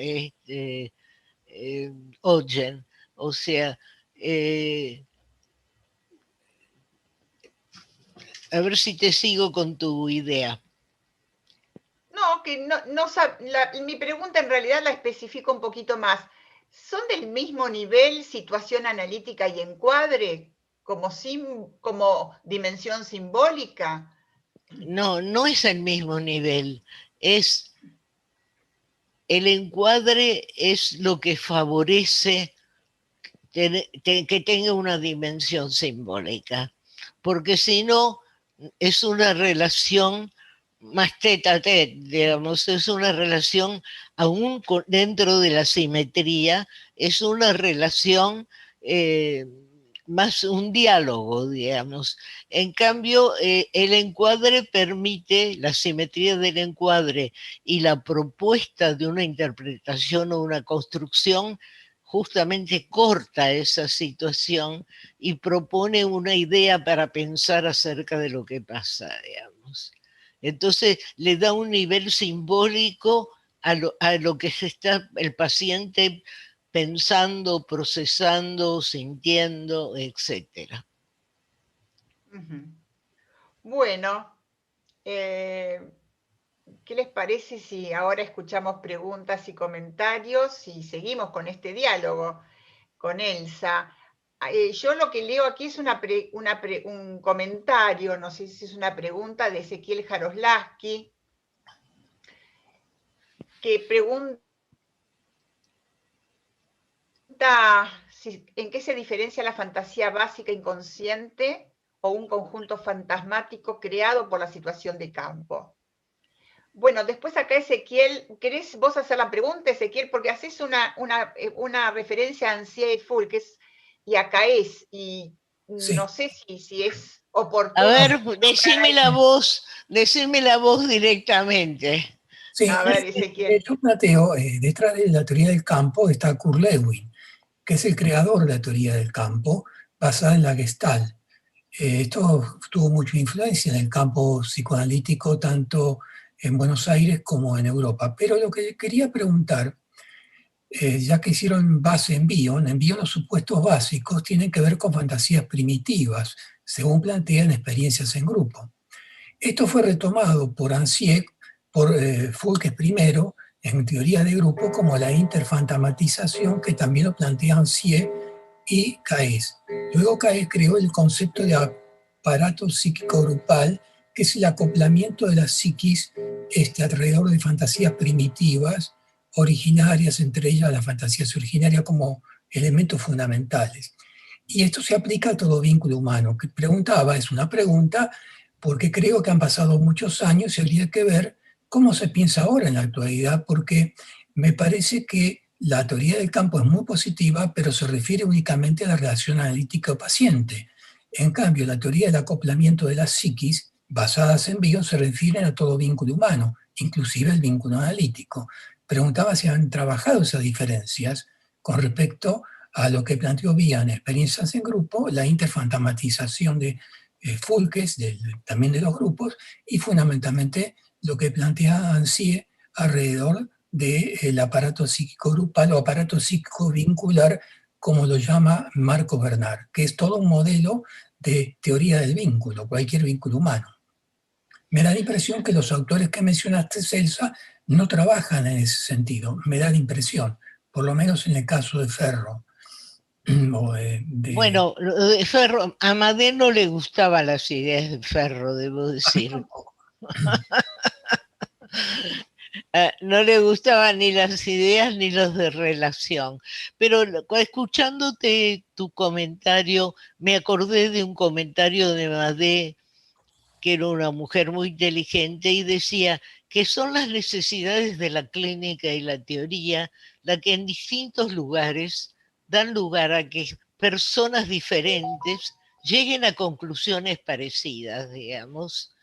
Ogden. O sea, a ver si te sigo con tu idea. No, que mi pregunta en realidad la especifico un poquito más. ¿Son del mismo nivel situación analítica y encuadre como dimensión simbólica? No, no es el mismo nivel. El encuadre es lo que favorece que tenga una dimensión simbólica, porque si no, es una relación más tete a tete, digamos, es una relación aún dentro de la simetría, es una relación más un diálogo, digamos. En cambio, el encuadre permite, la simetría del encuadre y la propuesta de una interpretación o una construcción justamente corta esa situación y propone una idea para pensar acerca de lo que pasa, digamos. Entonces le da un nivel simbólico a lo que está el paciente pensando, procesando, sintiendo, etc. Bueno, ¿qué les parece si ahora escuchamos preguntas y comentarios y seguimos con este diálogo con Elsa? Yo lo que leo aquí es un comentario, no sé si es una pregunta de Ezequiel Jaroslaski, que pregunta en qué se diferencia la fantasía básica inconsciente o un conjunto fantasmático creado por la situación de campo. Bueno, después acá Ezequiel, ¿querés vos hacer la pregunta, Ezequiel? Porque haces una referencia a Ansiedad Full, que es, y a Caes, y sí. No sé si es oportuno. A ver, decime la voz directamente. Sí, a ver, Ezequiel. Yo planteo, detrás de la teoría del campo está Kurt Lewin, que es el creador de la teoría del campo, basada en la Gestalt. Esto tuvo mucha influencia en el campo psicoanalítico, tanto en Buenos Aires como en Europa. Pero lo que quería preguntar, ya que hicieron base en Bion los supuestos básicos tienen que ver con fantasías primitivas, según plantean experiencias en grupo. Esto fue retomado por Ansiek, por Fulques primero, en teoría de grupo, como la interfantamatización, que también lo plantea Ansiek y Caes. Luego Caes creó el concepto de aparato psíquico grupal, que es el acoplamiento de la psiquis alrededor de fantasías primitivas, originarias, entre ellas las fantasías originarias como elementos fundamentales. Y esto se aplica a todo vínculo humano. Que preguntaba, es una pregunta, porque creo que han pasado muchos años y habría que ver cómo se piensa ahora en la actualidad, porque me parece que la teoría del campo es muy positiva, pero se refiere únicamente a la relación analítico-paciente. En cambio, la teoría del acoplamiento de la psiquis, basadas en Bion, se refieren a todo vínculo humano, inclusive el vínculo analítico. Preguntaba si han trabajado esas diferencias con respecto a lo que planteó Bion, experiencias en grupo, la interfantasmatización de Fulkes, también de los grupos, y fundamentalmente lo que plantea Ansié alrededor del aparato psíquico grupal o aparato psíquico vincular, como lo llama Marco Bernard, que es todo un modelo de teoría del vínculo, cualquier vínculo humano. Me da la impresión que los autores que mencionaste, Celsa, no trabajan en ese sentido, me da la impresión, por lo menos en el caso de Ferro. Bueno, Ferro, a Amadé no le gustaban las ideas de Ferro, debo decir. No le gustaban ni las ideas ni los de relación. Pero escuchándote tu comentario, me acordé de un comentario de Amadé, que era una mujer muy inteligente, y decía que son las necesidades de la clínica y la teoría las que en distintos lugares dan lugar a que personas diferentes lleguen a conclusiones parecidas, digamos,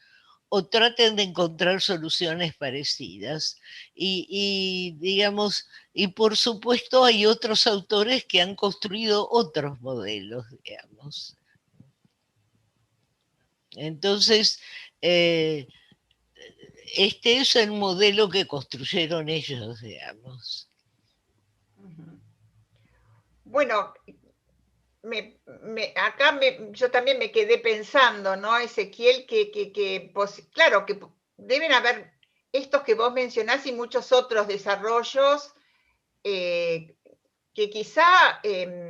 o traten de encontrar soluciones parecidas. Digamos, y por supuesto hay otros autores que han construido otros modelos, digamos. Entonces, este es el modelo que construyeron ellos, digamos. Bueno, yo también me quedé pensando, ¿no, Ezequiel? Claro, que deben haber estos que vos mencionás y muchos otros desarrollos que quizá,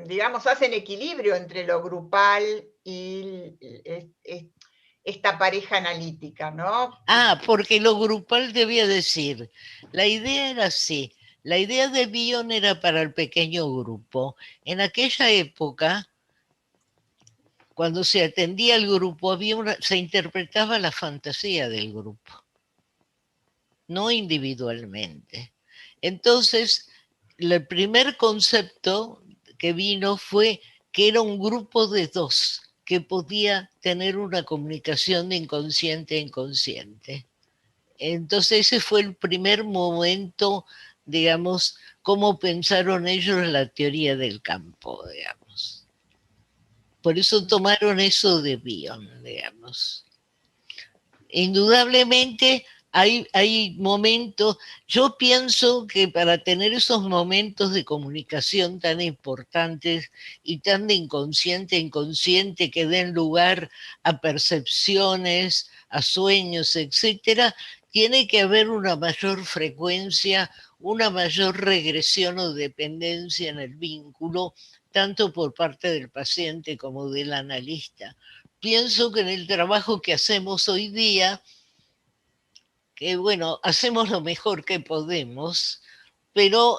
digamos, hacen equilibrio entre lo grupal y esta pareja analítica, ¿no? Porque lo grupal debía decir, la idea era así, la idea de Bion era para el pequeño grupo. En aquella época, cuando se atendía al grupo, se interpretaba la fantasía del grupo, no individualmente. Entonces, el primer concepto que vino fue que era un grupo de dos, que podía tener una comunicación de inconsciente a inconsciente. Entonces ese fue el primer momento, digamos, cómo pensaron ellos la teoría del campo, digamos. Por eso tomaron eso de Bion, digamos. Indudablemente hay momentos, yo pienso que para tener esos momentos de comunicación tan importantes y tan de inconsciente a inconsciente que den lugar a percepciones, a sueños, etcétera, tiene que haber una mayor frecuencia, una mayor regresión o dependencia en el vínculo, tanto por parte del paciente como del analista. Pienso que en el trabajo que hacemos hoy día, que bueno, hacemos lo mejor que podemos, pero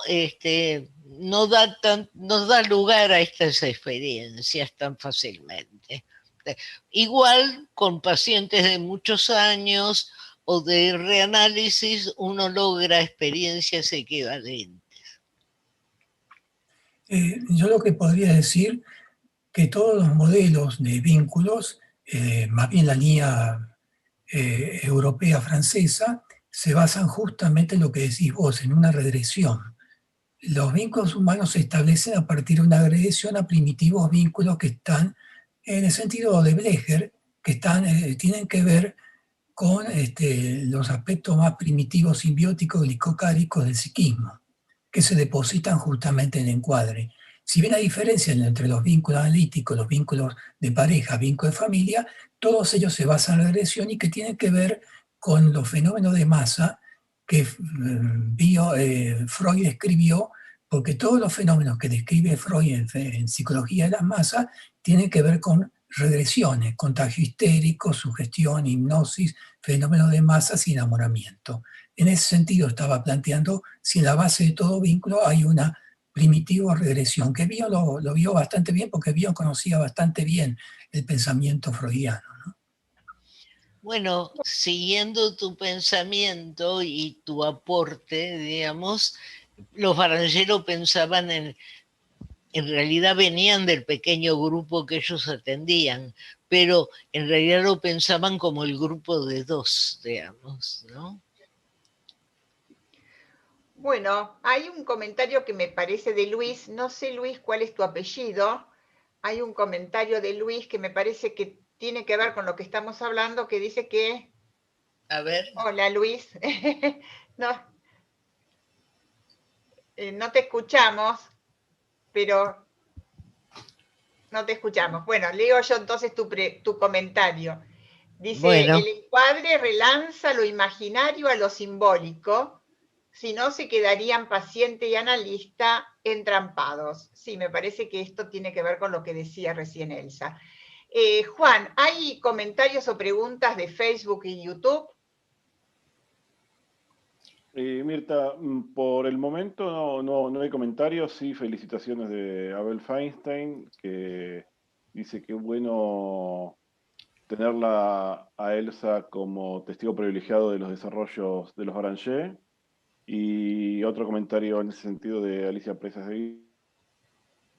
no da lugar a estas experiencias tan fácilmente. Igual con pacientes de muchos años o de reanálisis uno logra experiencias equivalentes. Yo lo que podría decir que todos los modelos de vínculos, más bien la línea europea francesa, se basan justamente en lo que decís vos, en una regresión. Los vínculos humanos se establecen a partir de una regresión a primitivos vínculos que están, en el sentido de Blecher, que tienen que ver con los aspectos más primitivos simbióticos glicocáricos del psiquismo, que se depositan justamente en el encuadre. Si bien hay diferencia entre los vínculos analíticos, los vínculos de pareja, vínculos de familia, todos ellos se basan en la regresión y que tienen que ver con los fenómenos de masa que Freud escribió, porque todos los fenómenos que describe Freud en psicología de las masas tienen que ver con regresiones, contagio histérico, sugestión, hipnosis, fenómenos de masas y enamoramiento. En ese sentido estaba planteando si en la base de todo vínculo hay una Primitivo Regresión, que lo vio bastante bien porque conocía bastante bien el pensamiento freudiano, ¿no? Bueno, siguiendo tu pensamiento y tu aporte, digamos, los Barangeros pensaban en realidad venían del pequeño grupo que ellos atendían, pero en realidad lo pensaban como el grupo de dos, digamos, ¿no? Bueno, hay un comentario que me parece de Luis, no sé Luis cuál es tu apellido, hay un comentario de Luis que me parece que tiene que ver con lo que estamos hablando, que dice que... A ver. Hola Luis, no, no te escuchamos, pero no te escuchamos. Bueno, leo yo entonces tu comentario. Dice, Bueno, el encuadre relanza lo imaginario a lo simbólico, si no se quedarían paciente y analista entrampados. Sí, me parece que esto tiene que ver con lo que decía recién Elsa. Juan, ¿hay comentarios o preguntas de Facebook y YouTube? Mirta, por el momento no hay comentarios, sí felicitaciones de Abel Feinstein, que dice que es bueno tenerla a Elsa como testigo privilegiado de los desarrollos de los Arangé. Y otro comentario en ese sentido de Alicia Presas de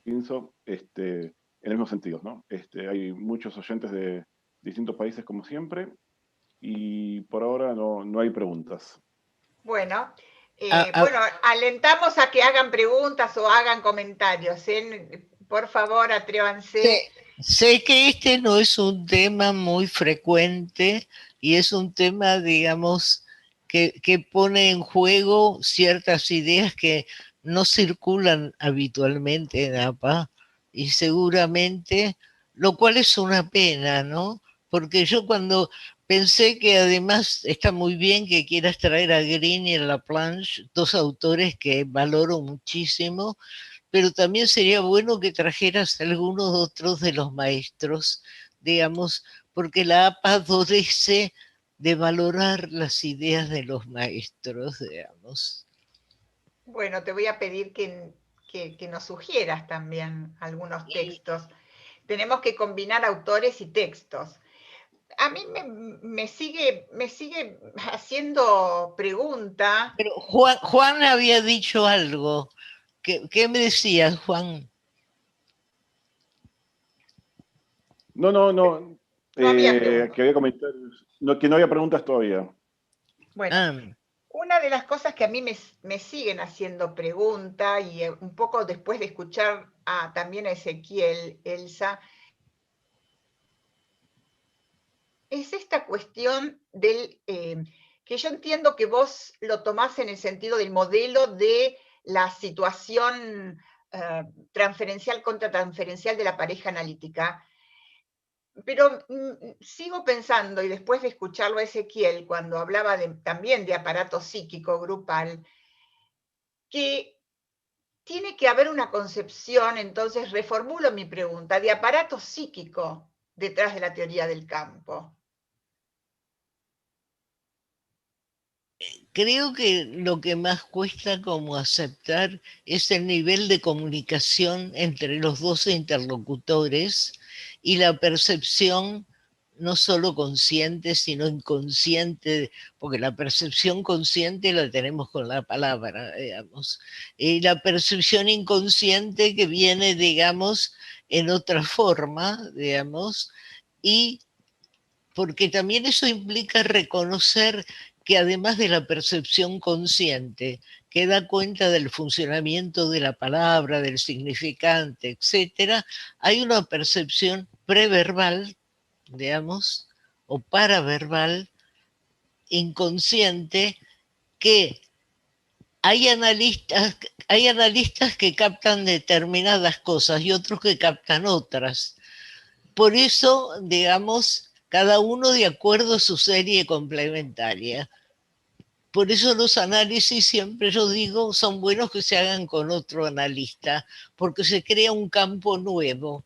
Guinzo, en el mismo sentido, ¿no? Hay muchos oyentes de distintos países como siempre, y por ahora no hay preguntas. Bueno, bueno, alentamos a que hagan preguntas o hagan comentarios. Por favor, atrévanse. sé que este no es un tema muy frecuente y es un tema, digamos, que pone en juego ciertas ideas que no circulan habitualmente en APA y seguramente, lo cual es una pena, ¿no? Porque yo cuando pensé que además está muy bien que quieras traer a Green y a Laplanche, dos autores que valoro muchísimo, pero también sería bueno que trajeras algunos otros de los maestros, digamos, porque la APA adolece de valorar las ideas de los maestros, digamos. Bueno, te voy a pedir que nos sugieras también algunos textos. Tenemos que combinar autores y textos. A mí me sigue haciendo pregunta. Pero Juan había dicho algo. ¿Qué me decías, Juan? No, No había pregunta. que había comentarios, que no había preguntas todavía. Bueno, una de las cosas que a mí me siguen haciendo pregunta, y un poco después de escuchar también a Ezequiel, Elsa, es esta cuestión del, que yo entiendo que vos lo tomás en el sentido del modelo de la situación transferencial contra transferencial de la pareja analítica, pero sigo pensando, y después de escucharlo a Ezequiel, cuando hablaba también de aparato psíquico grupal, que tiene que haber una concepción, entonces reformulo mi pregunta, de aparato psíquico detrás de la teoría del campo. Creo que lo que más cuesta como aceptar es el nivel de comunicación entre los dos interlocutores y la percepción no solo consciente, sino inconsciente, porque la percepción consciente la tenemos con la palabra, digamos, y la percepción inconsciente que viene, digamos, en otra forma, digamos, y porque también eso implica reconocer que además de la percepción consciente, que da cuenta del funcionamiento de la palabra, del significante, etcétera, hay una percepción preverbal, digamos, o paraverbal, inconsciente, que hay analistas que captan determinadas cosas y otros que captan otras. Por eso, digamos, cada uno de acuerdo a su serie complementaria. Por eso los análisis, siempre yo digo, son buenos que se hagan con otro analista, porque se crea un campo nuevo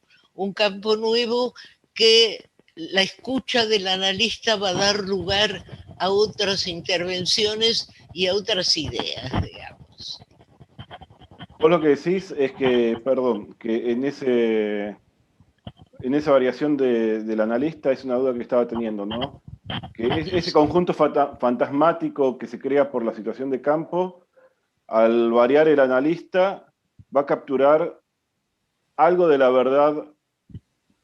que la escucha del analista va a dar lugar a otras intervenciones y a otras ideas, digamos. Vos lo que decís es que, perdón, que en esa variación del analista es una duda que estaba teniendo, ¿no? Que ese conjunto fantasmático que se crea por la situación de campo, al variar el analista, va a capturar algo de la verdad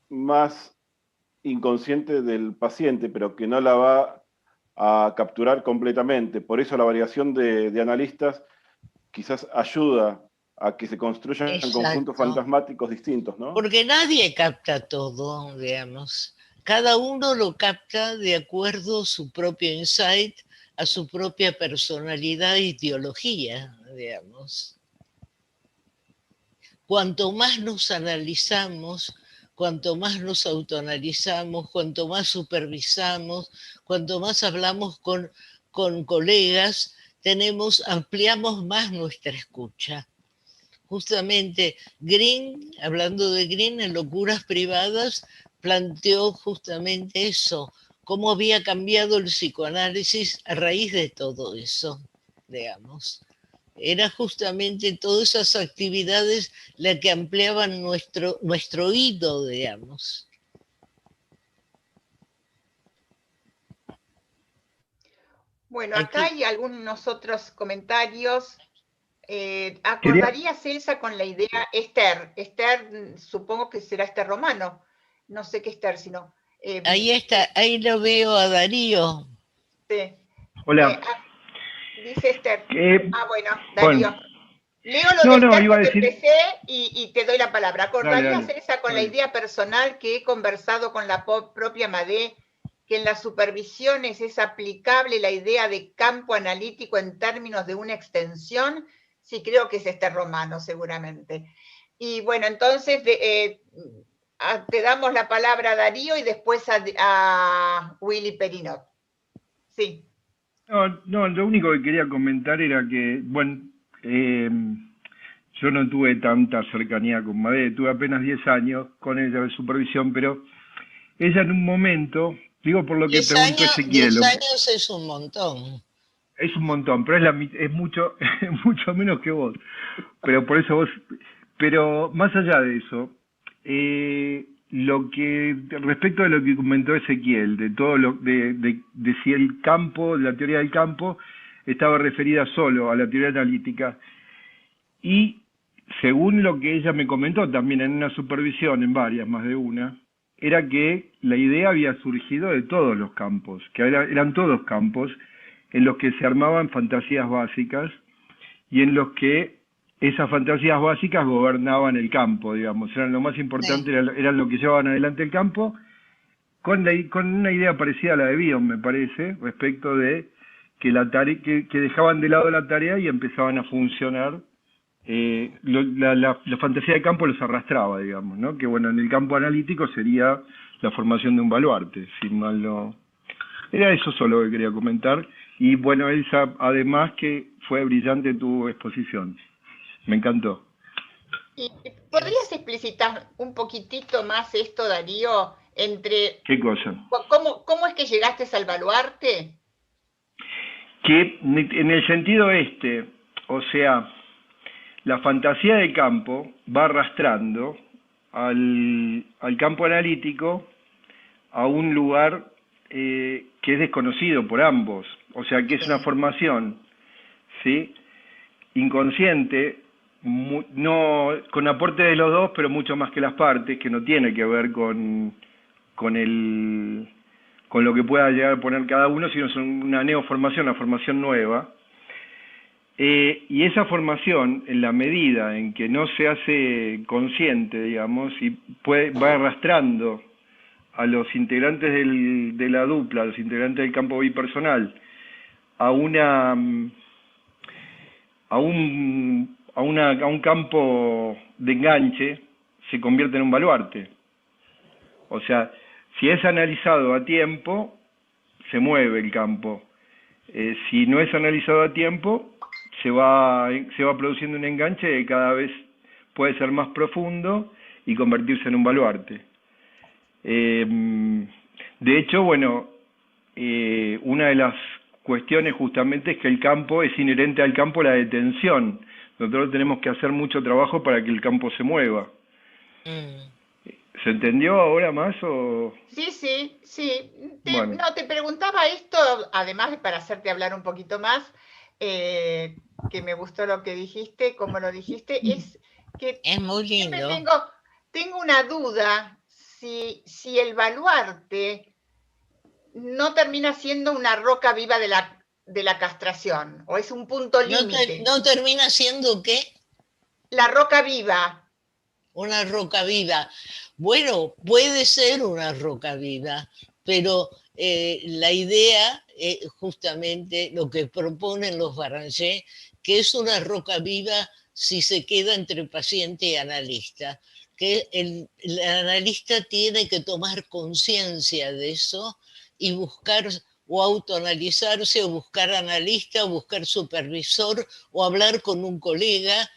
más inconsciente del paciente, pero que no la va a capturar completamente. Por eso la variación de analistas quizás ayuda a que se construyan conjuntos Exacto. fantasmáticos distintos, ¿no? Porque nadie capta todo, digamos. Cada uno lo capta de acuerdo a su propio insight, a su propia personalidad e ideología, digamos. Cuanto más nos analizamos, cuanto más nos autoanalizamos, cuanto más supervisamos, cuanto más hablamos con colegas, ampliamos más nuestra escucha. Justamente Green, hablando de Green en Locuras Privadas, planteó justamente eso, cómo había cambiado el psicoanálisis a raíz de todo eso, digamos. Era justamente todas esas actividades las que ampliaban nuestro oído, digamos. Bueno, acá hay algunos otros comentarios. Quería, ¿Acordarías, Elsa, con la idea Esther? Esther, supongo que será Esther Romano. No sé qué Esther, sino. Ahí está, ahí lo veo a Darío. Sí. hola. Dice Esther. Bueno, Bueno, Darío. Leo lo de no, Esther iba a porque decir, empecé y te doy la palabra. ¿Acordarías, dale, Elsa, con la dale. idea personal que he conversado con la propia Madé, que en las supervisiones es aplicable la idea de campo analítico en términos de una extensión? Sí, creo que es Esther Romano, seguramente. Y bueno, entonces te damos la palabra a Darío y después a Willy Perinot. Sí. No, lo único que quería comentar era que, bueno, yo no tuve tanta cercanía con Madé, tuve apenas 10 años con ella de supervisión, pero ella en un momento, digo por lo que 10 preguntó años, Ezequiel, 10 años es un montón. es un montón, pero es mucho, mucho menos que vos. Pero por eso vos, pero más allá de eso, respecto de lo que comentó Ezequiel, de todo de si el campo, la teoría del campo, estaba referida solo a la teoría analítica. Y según lo que ella me comentó también en una supervisión, en varias, más de una, era que la idea había surgido de todos los campos, que eran todos campos en los que se armaban fantasías básicas y en los que esas fantasías básicas gobernaban el campo, digamos, eran lo más importante, eran lo que llevaban adelante el campo, con una idea parecida a la de Bion, me parece, respecto de que que dejaban de lado la tarea y empezaban a funcionar. La fantasía de campo los arrastraba, digamos, ¿no? Que bueno, en el campo analítico sería la formación de un baluarte, sin mal no. Era eso solo que quería comentar. Y bueno, Elsa, además que fue brillante tu exposición. Me encantó. ¿Y podrías explicitar un poquitito más esto, Darío, entre... ¿Qué cosa? ¿Cómo es que llegaste al baluarte? Que en el sentido o sea, la fantasía de campo va arrastrando al campo analítico a un lugar que es desconocido por ambos, o sea que es una formación, ¿sí?, inconsciente, no con aporte de los dos, pero mucho más que las partes, que no tiene que ver con lo que pueda llegar a poner cada uno, sino es una neoformación, una formación nueva. Y esa formación, en la medida en que no se hace consciente, digamos, y va arrastrando a los integrantes de la dupla, a los integrantes del campo bipersonal, a un campo de enganche, se convierte en un baluarte. O sea, si es analizado a tiempo, se mueve el campo. Si no es analizado a tiempo, se va produciendo un enganche que cada vez puede ser más profundo y convertirse en un baluarte. De hecho, bueno, una de las cuestiones justamente es que el campo es inherente al campo la detención. Nosotros tenemos que hacer mucho trabajo para que el campo se mueva. ¿Se entendió ahora más o...? Sí. Bueno. No, te preguntaba esto, además de para hacerte hablar un poquito más, que me gustó lo que dijiste, como lo dijiste, es que es muy siempre lindo. tengo una duda si el baluarte no termina siendo una roca viva de la castración, o es un punto límite. ¿No termina siendo qué? La roca viva. Una roca viva. Bueno, puede ser una roca viva, pero la idea es justamente lo que proponen los Baranger, que es una roca viva si se queda entre paciente y analista, que el analista tiene que tomar conciencia de eso y buscar o autoanalizarse o buscar analista o buscar supervisor o hablar con un colega,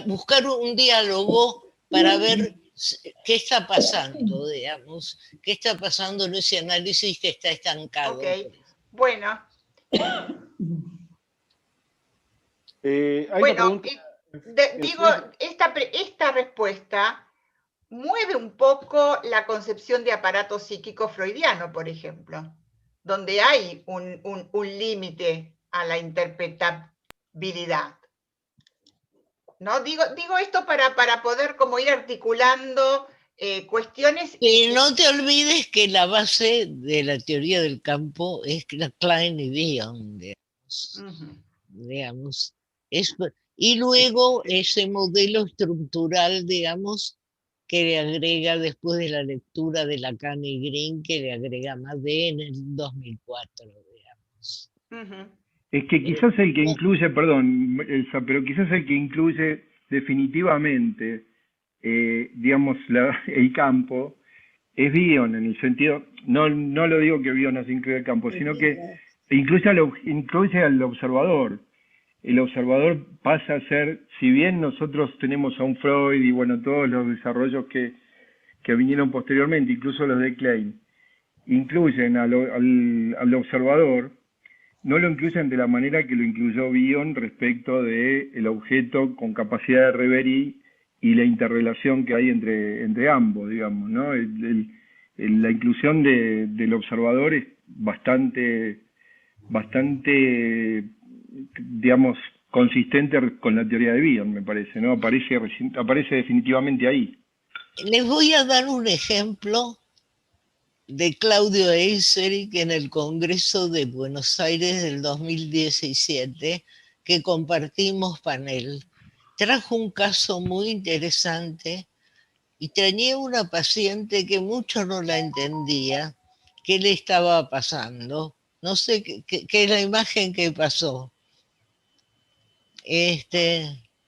buscar un diálogo para ver qué está pasando, digamos, qué está pasando en ese análisis que está estancado. Ok, bueno. Hay una pregunta. Digo, esta respuesta mueve un poco la concepción de aparato psíquico freudiano, por ejemplo, donde hay un límite a la interpretabilidad. ¿No? Digo esto para poder como ir articulando cuestiones. Y no te olvides que la base de la teoría del campo es la Klein y Dion, digamos. Y luego ese modelo estructural, digamos, que le agrega después de la lectura de Lacan y Green, que le agrega Madé en el 2004, digamos. Es que quizás el que incluye, perdón, Elsa, pero quizás el que incluye definitivamente, digamos, el campo, es Bion, en el sentido, no lo digo que Bion no se incluye el campo, sino que incluye al observador. El observador pasa a ser, si bien nosotros tenemos a un Freud y bueno, todos los desarrollos que vinieron posteriormente, incluso los de Klein, incluyen al observador, no lo incluyen de la manera que lo incluyó Bion respecto de el objeto con capacidad de reverie y la interrelación que hay entre ambos, digamos, ¿no? La inclusión del observador es bastante, digamos, consistente con la teoría de Bion, me parece, ¿no? Aparece definitivamente ahí. Les voy a dar un ejemplo de Claudio Eisserich en el Congreso de Buenos Aires del 2017, que compartimos panel. Trajo un caso muy interesante y tenía una paciente que mucho no la entendía, qué le estaba pasando. No sé qué es la imagen que pasó.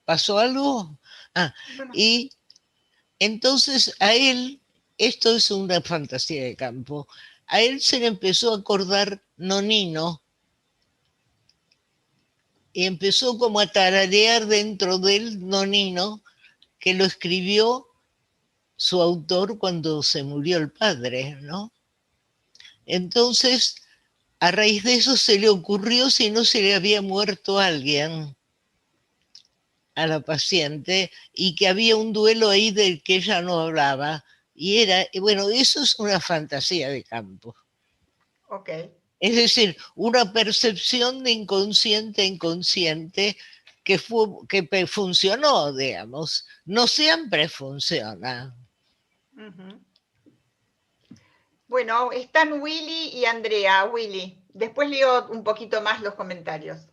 ¿Pasó algo? Y entonces a él, esto es una fantasía de campo, a él se le empezó a acordar Nonino y empezó como a tararear dentro del Nonino que lo escribió su autor cuando se murió el padre, ¿no? Entonces, a raíz de eso se le ocurrió si no se le había muerto alguien a la paciente y que había un duelo ahí del que ella no hablaba. Y bueno, eso es una fantasía de campo. Okay. Es decir, una percepción de inconsciente a inconsciente que funcionó, digamos. No siempre funciona. Bueno, están Willy y Andrea. Willy, después leo un poquito más los comentarios.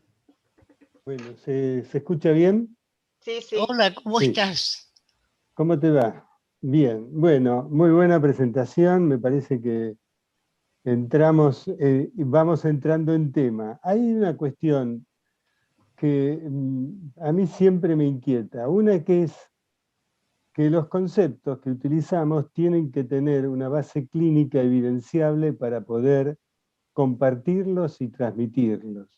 Bueno, ¿se escucha bien? Sí. Hola, ¿cómo estás? ¿Cómo te va? Bien, bueno, muy buena presentación, me parece que vamos entrando en tema. Hay una cuestión que a mí siempre me inquieta, una que es que los conceptos que utilizamos tienen que tener una base clínica evidenciable para poder compartirlos y transmitirlos.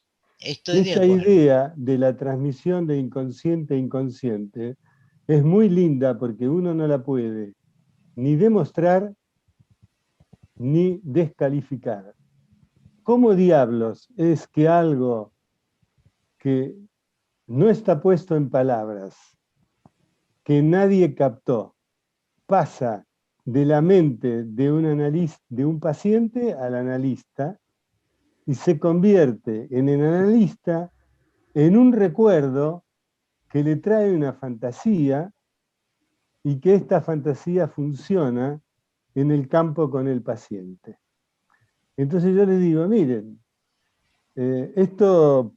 Esta idea de la transmisión de inconsciente a inconsciente es muy linda porque uno no la puede ni demostrar ni descalificar. ¿Cómo diablos es que algo que no está puesto en palabras, que nadie captó, pasa de la mente de un analista, de un paciente al analista, y se convierte en el analista en un recuerdo que le trae una fantasía, y que esta fantasía funciona en el campo con el paciente. Entonces yo les digo, miren, esto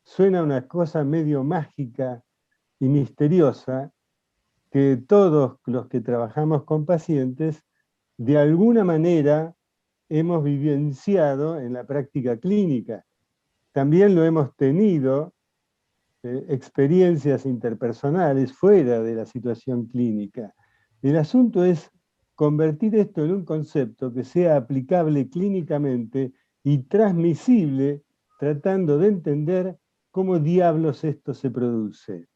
suena una cosa medio mágica y misteriosa, que todos los que trabajamos con pacientes, de alguna manera hemos vivenciado en la práctica clínica. También lo hemos tenido, experiencias interpersonales fuera de la situación clínica. El asunto es convertir esto en un concepto que sea aplicable clínicamente y transmisible, tratando de entender cómo diablos esto se produce.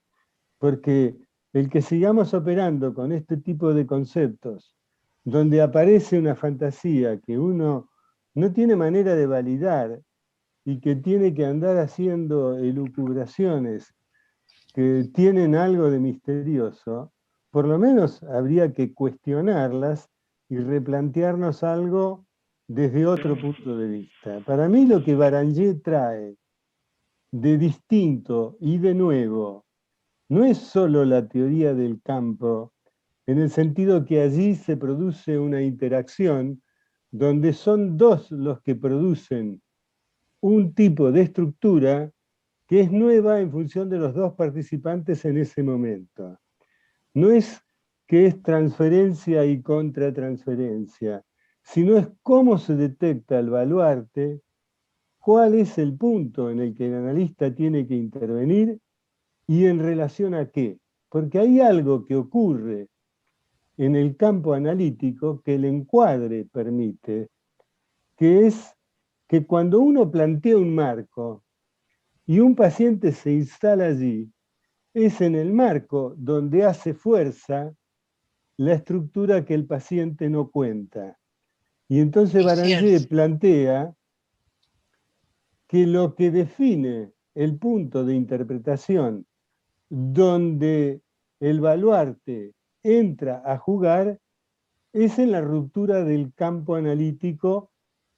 Porque el que sigamos operando con este tipo de conceptos, donde aparece una fantasía que uno no tiene manera de validar y que tiene que andar haciendo elucubraciones que tienen algo de misterioso, por lo menos habría que cuestionarlas y replantearnos algo desde otro punto de vista. Para mí lo que Baranger trae de distinto y de nuevo no es solo la teoría del campo, en el sentido que allí se produce una interacción donde son dos los que producen un tipo de estructura que es nueva en función de los dos participantes en ese momento. No es que es transferencia y contratransferencia, sino es cómo se detecta el baluarte, cuál es el punto en el que el analista tiene que intervenir y en relación a qué. Porque hay algo que ocurre en el campo analítico que el encuadre permite, que es que cuando uno plantea un marco y un paciente se instala allí, es en el marco donde hace fuerza la estructura que el paciente no cuenta. Y entonces Baranger plantea que lo que define el punto de interpretación donde el baluarte entra a jugar es en la ruptura del campo analítico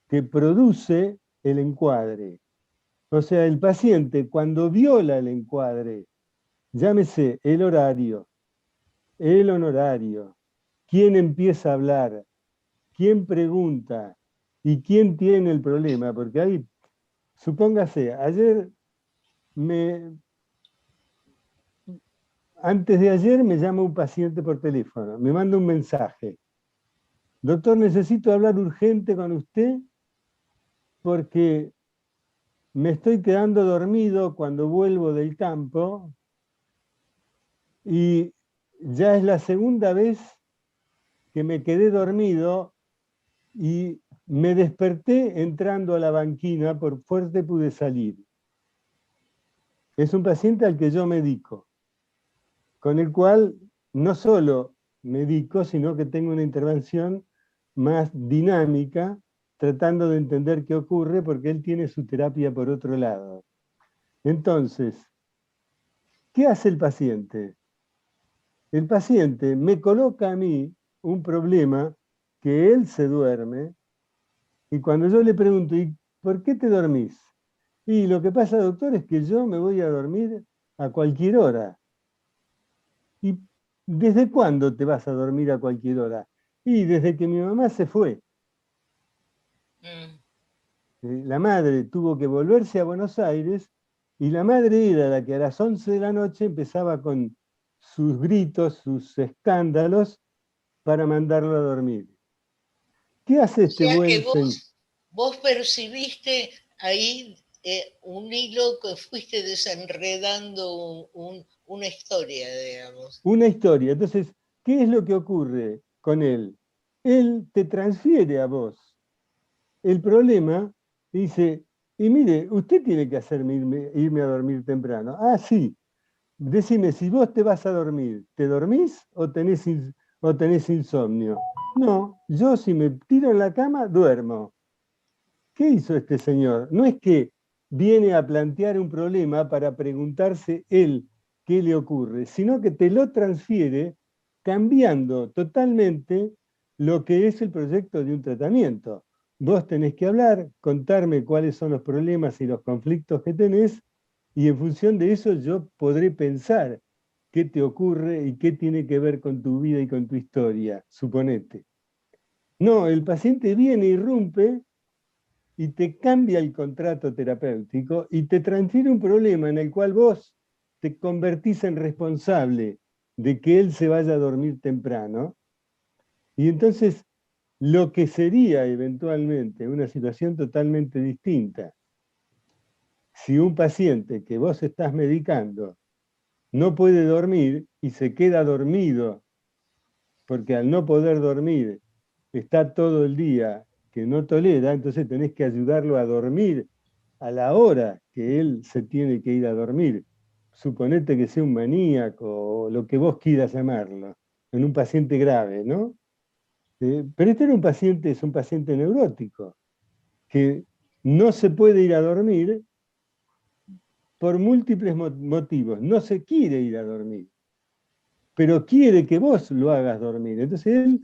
que produce el encuadre. O sea, el paciente cuando viola el encuadre, llámese el horario, el honorario, quién empieza a hablar, quién pregunta y quién tiene el problema, porque ahí, supóngase, antes de ayer me llama un paciente por teléfono, me manda un mensaje. Doctor, necesito hablar urgente con usted porque me estoy quedando dormido cuando vuelvo del campo y ya es la segunda vez que me quedé dormido y me desperté entrando a la banquina, por fuerte pude salir. Es un paciente al que yo medico, con el cual no solo medico, sino que tengo una intervención más dinámica, tratando de entender qué ocurre, porque él tiene su terapia por otro lado. Entonces, ¿qué hace el paciente? El paciente me coloca a mí un problema que él se duerme, y cuando yo le pregunto, ¿y por qué te dormís? Y lo que pasa, doctor, es que yo me voy a dormir a cualquier hora. ¿Y desde cuándo te vas a dormir a cualquier hora? Y desde que mi mamá se fue. La madre tuvo que volverse a Buenos Aires y la madre era la que a las 11 de la noche empezaba con sus gritos, sus escándalos para mandarlo a dormir. ¿Qué hace este buen señor? Vos percibiste ahí un hilo que fuiste desenredando una historia, digamos. Una historia. Entonces, ¿qué es lo que ocurre con él? Él te transfiere a vos el problema y dice, y mire, usted tiene que hacerme irme a dormir temprano. Ah, sí. Decime, si vos te vas a dormir, ¿te dormís o tenés insomnio? No, yo si me tiro en la cama, duermo. ¿Qué hizo este señor? No es que viene a plantear un problema para preguntarse él qué le ocurre, sino que te lo transfiere cambiando totalmente lo que es el proyecto de un tratamiento. Vos tenés que hablar, contarme cuáles son los problemas y los conflictos que tenés, y en función de eso yo podré pensar qué te ocurre y qué tiene que ver con tu vida y con tu historia, suponete. No, el paciente viene, irrumpe y te cambia el contrato terapéutico y te transfiere un problema en el cual vos te convertís en responsable de que él se vaya a dormir temprano. Y entonces lo que sería eventualmente una situación totalmente distinta, si un paciente que vos estás medicando no puede dormir y se queda dormido, porque al no poder dormir está todo el día que no tolera, entonces tenés que ayudarlo a dormir a la hora que él se tiene que ir a dormir. Suponete que sea un maníaco o lo que vos quieras llamarlo, en un paciente grave, ¿no? Pero este era es un paciente neurótico, que no se puede ir a dormir por múltiples motivos. No se quiere ir a dormir, pero quiere que vos lo hagas dormir. Entonces él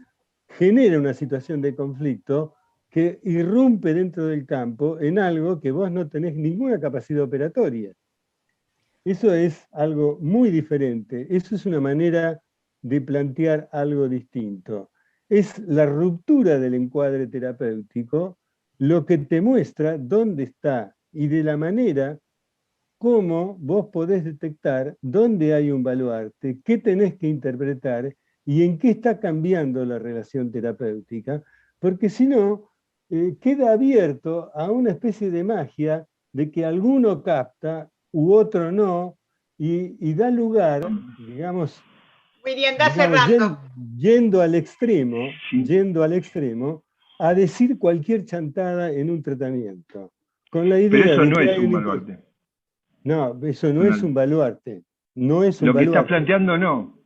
genera una situación de conflicto que irrumpe dentro del campo en algo que vos no tenés ninguna capacidad operatoria. Eso es algo muy diferente. Eso es una manera de plantear algo distinto. Es la ruptura del encuadre terapéutico lo que te muestra dónde está y de la manera cómo vos podés detectar dónde hay un baluarte, qué tenés que interpretar y en qué está cambiando la relación terapéutica, porque si no, queda abierto a una especie de magia de que alguno capta u otro no, y da lugar, digamos, Willy, anda cerrando. yendo al extremo, a decir cualquier chantada en un tratamiento. Con la idea Pero eso de no que es un baluarte. No, eso no es un baluarte. No es un Lo que baluarte. estás planteando no.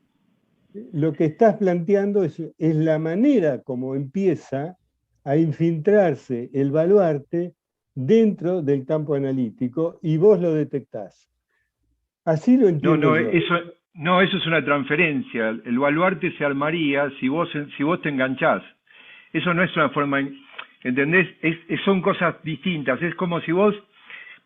Lo que estás planteando es la manera como empieza a infiltrarse el baluarte dentro del campo analítico y vos lo detectás. Así lo entiendo yo. Eso es una transferencia. El baluarte se armaría si vos te enganchás. Eso no es una forma, ¿entendés? Son cosas distintas. Es como si vos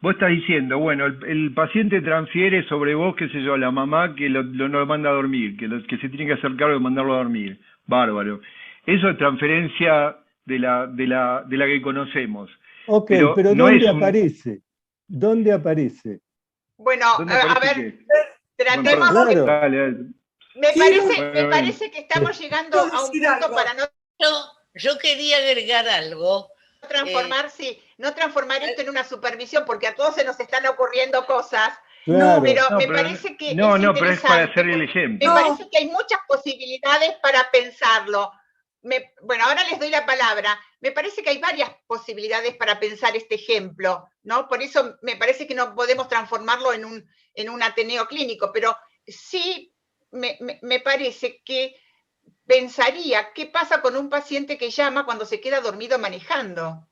estás diciendo, bueno, el paciente transfiere sobre vos, qué sé yo, la mamá que lo manda a dormir, que se tiene que hacer cargo de mandarlo a dormir. Bárbaro. Eso es transferencia de la que conocemos. Ok, pero no ¿dónde aparece? ¿Dónde aparece? Bueno, a ver, tratemos. Bueno, claro. Dale. Me parece que estamos llegando a un punto para no... Yo quería agregar algo. No transformar esto en una supervisión, porque a todos se nos están ocurriendo cosas. Claro. Pero me parece que pero es para hacer el ejemplo. Me parece que hay muchas posibilidades para pensarlo. Bueno, ahora les doy la palabra. Me parece que hay varias posibilidades para pensar este ejemplo, ¿no? Por eso me parece que no podemos transformarlo en un Ateneo clínico, pero sí me parece que pensaría qué pasa con un paciente que llama cuando se queda dormido manejando.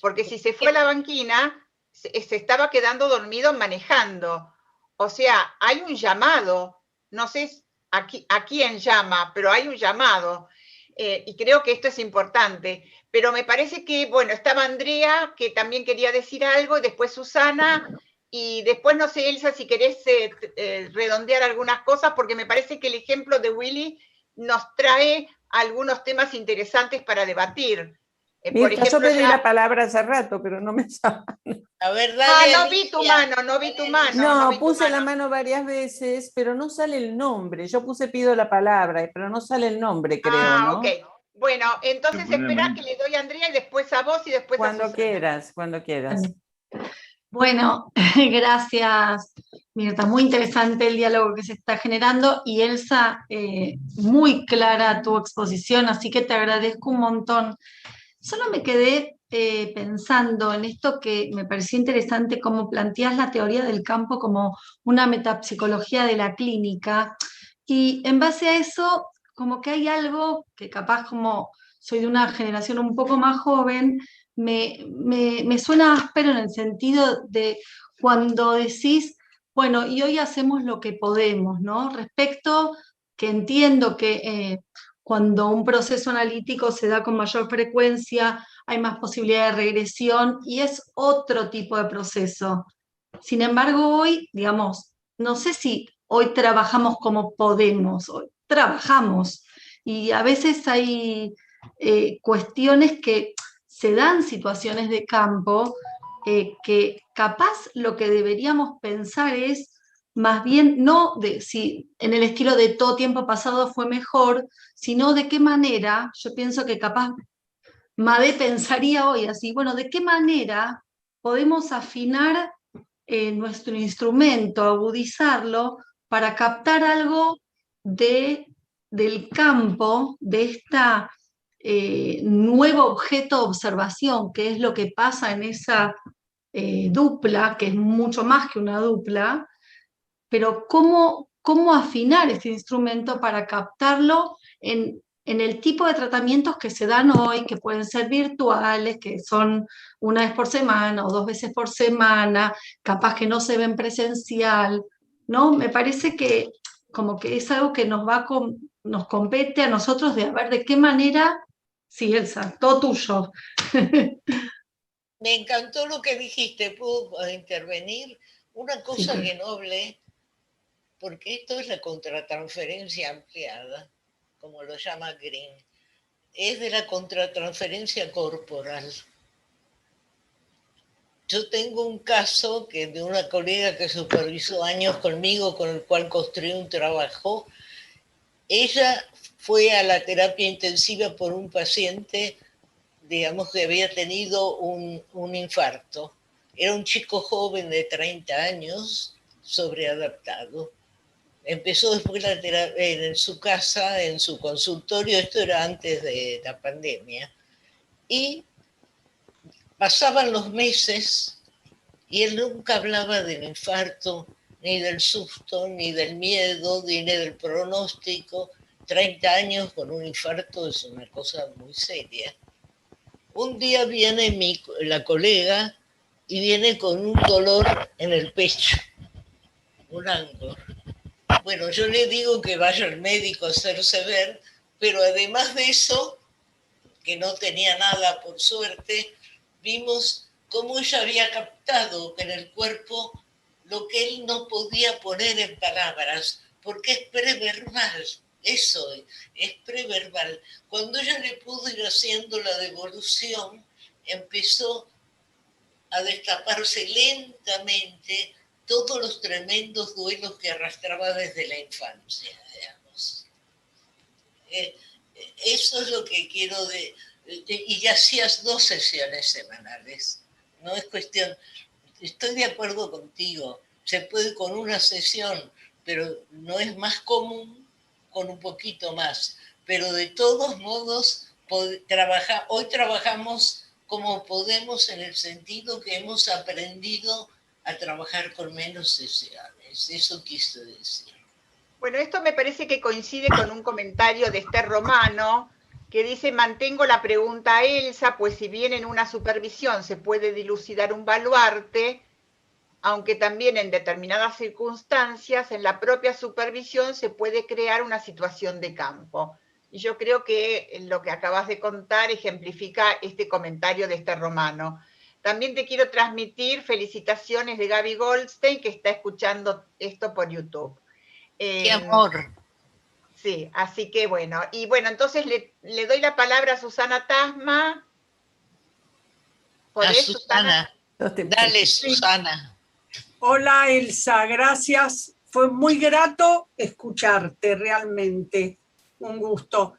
Porque si se fue a la banquina, se estaba quedando dormido manejando. O sea, hay un llamado. No sé a quién llama, pero hay un llamado. Y creo que esto es importante. Pero me parece que, bueno, estaba Andrea, que también quería decir algo, y después Susana, y después, no sé, Elsa, si querés redondear algunas cosas, porque me parece que el ejemplo de Willy nos trae algunos temas interesantes para debatir. Por ejemplo, yo pedí la palabra hace rato, pero no me llaman. A ver, dale, no vi tu mano. No, puse la mano varias veces, pero no sale el nombre. Yo pido la palabra, pero no sale el nombre, creo, ¿no? Ok. Bueno, entonces espera que le doy a Andrea y después a vos y después cuando a Susana. Cuando quieras. Bueno, gracias, Mirta. Muy interesante el diálogo que se está generando y Elsa, muy clara tu exposición, así que te agradezco un montón. Solo me quedé pensando en esto que me pareció interesante, cómo planteás la teoría del campo como una metapsicología de la clínica, y en base a eso, como que hay algo que capaz, como soy de una generación un poco más joven, me suena áspero en el sentido de cuando decís, bueno, y hoy hacemos lo que podemos, ¿no? Respecto que entiendo que cuando un proceso analítico se da con mayor frecuencia, hay más posibilidad de regresión y es otro tipo de proceso. Sin embargo, hoy, digamos, no sé si hoy trabajamos como podemos, hoy trabajamos y a veces hay cuestiones que se dan situaciones de campo que capaz lo que deberíamos pensar es más bien no de si en el estilo de todo tiempo pasado fue mejor, sino de qué manera, yo pienso que capaz Made pensaría hoy así, bueno, de qué manera podemos afinar nuestro instrumento, agudizarlo para captar algo del campo, de esta nuevo objeto de observación, que es lo que pasa en esa dupla, que es mucho más que una dupla, pero cómo afinar este instrumento para captarlo en el tipo de tratamientos que se dan hoy, que pueden ser virtuales, que son una vez por semana o 2 veces por semana, capaz que no se ven presencial, ¿no? Me parece que como que es algo que nos compete a nosotros de a ver de qué manera. Sí, Elsa, todo tuyo. Me encantó lo que dijiste, ¿puedo intervenir? Una cosa Sí. que no hablé, porque esto es la contratransferencia ampliada, como lo llama Green, es de la contratransferencia corporal. Yo tengo un caso de una colega que supervisó años conmigo, con el cual construí un trabajo. Ella fue a la terapia intensiva por un paciente, digamos, que había tenido un infarto. Era un chico joven de 30 años, sobreadaptado. Empezó después la terapia en su casa, en su consultorio, esto era antes de la pandemia, y pasaban los meses y él nunca hablaba del infarto, ni del susto, ni del miedo, ni del pronóstico. 30 años con un infarto es una cosa muy seria. Un día viene la colega y viene con un dolor en el pecho, un ángulo. Bueno, yo le digo que vaya al médico a hacerse ver, pero además de eso, que no tenía nada por suerte, vimos cómo ella había captado en el cuerpo lo que él no podía poner en palabras, porque es preverbal, eso es preverbal. Cuando ella le pudo ir haciendo la devolución, empezó a destaparse lentamente todos los tremendos duelos que arrastraba desde la infancia, digamos. Eso es lo que quiero y ya hacías 2 sesiones semanales. No es cuestión, estoy de acuerdo contigo, se puede con una sesión, pero no es más común con un poquito más. Pero de todos modos, hoy trabajamos como podemos en el sentido que hemos aprendido a trabajar con menos sesiones. Eso quise decir. Bueno, esto me parece que coincide con un comentario de Esther Romano, que dice: mantengo la pregunta a Elsa, pues si bien en una supervisión se puede dilucidar un baluarte, aunque también en determinadas circunstancias, en la propia supervisión se puede crear una situación de campo. Y yo creo que lo que acabas de contar ejemplifica este comentario de Esther Romano. También te quiero transmitir felicitaciones de Gaby Goldstein, que está escuchando esto por YouTube. ¡Qué amor! Sí, así que bueno. Y bueno, entonces le doy la palabra a Susana Tasma. ¿Podés, Susana? Dale, Susana. Hola, Elsa, gracias. Fue muy grato escucharte, realmente. Un gusto.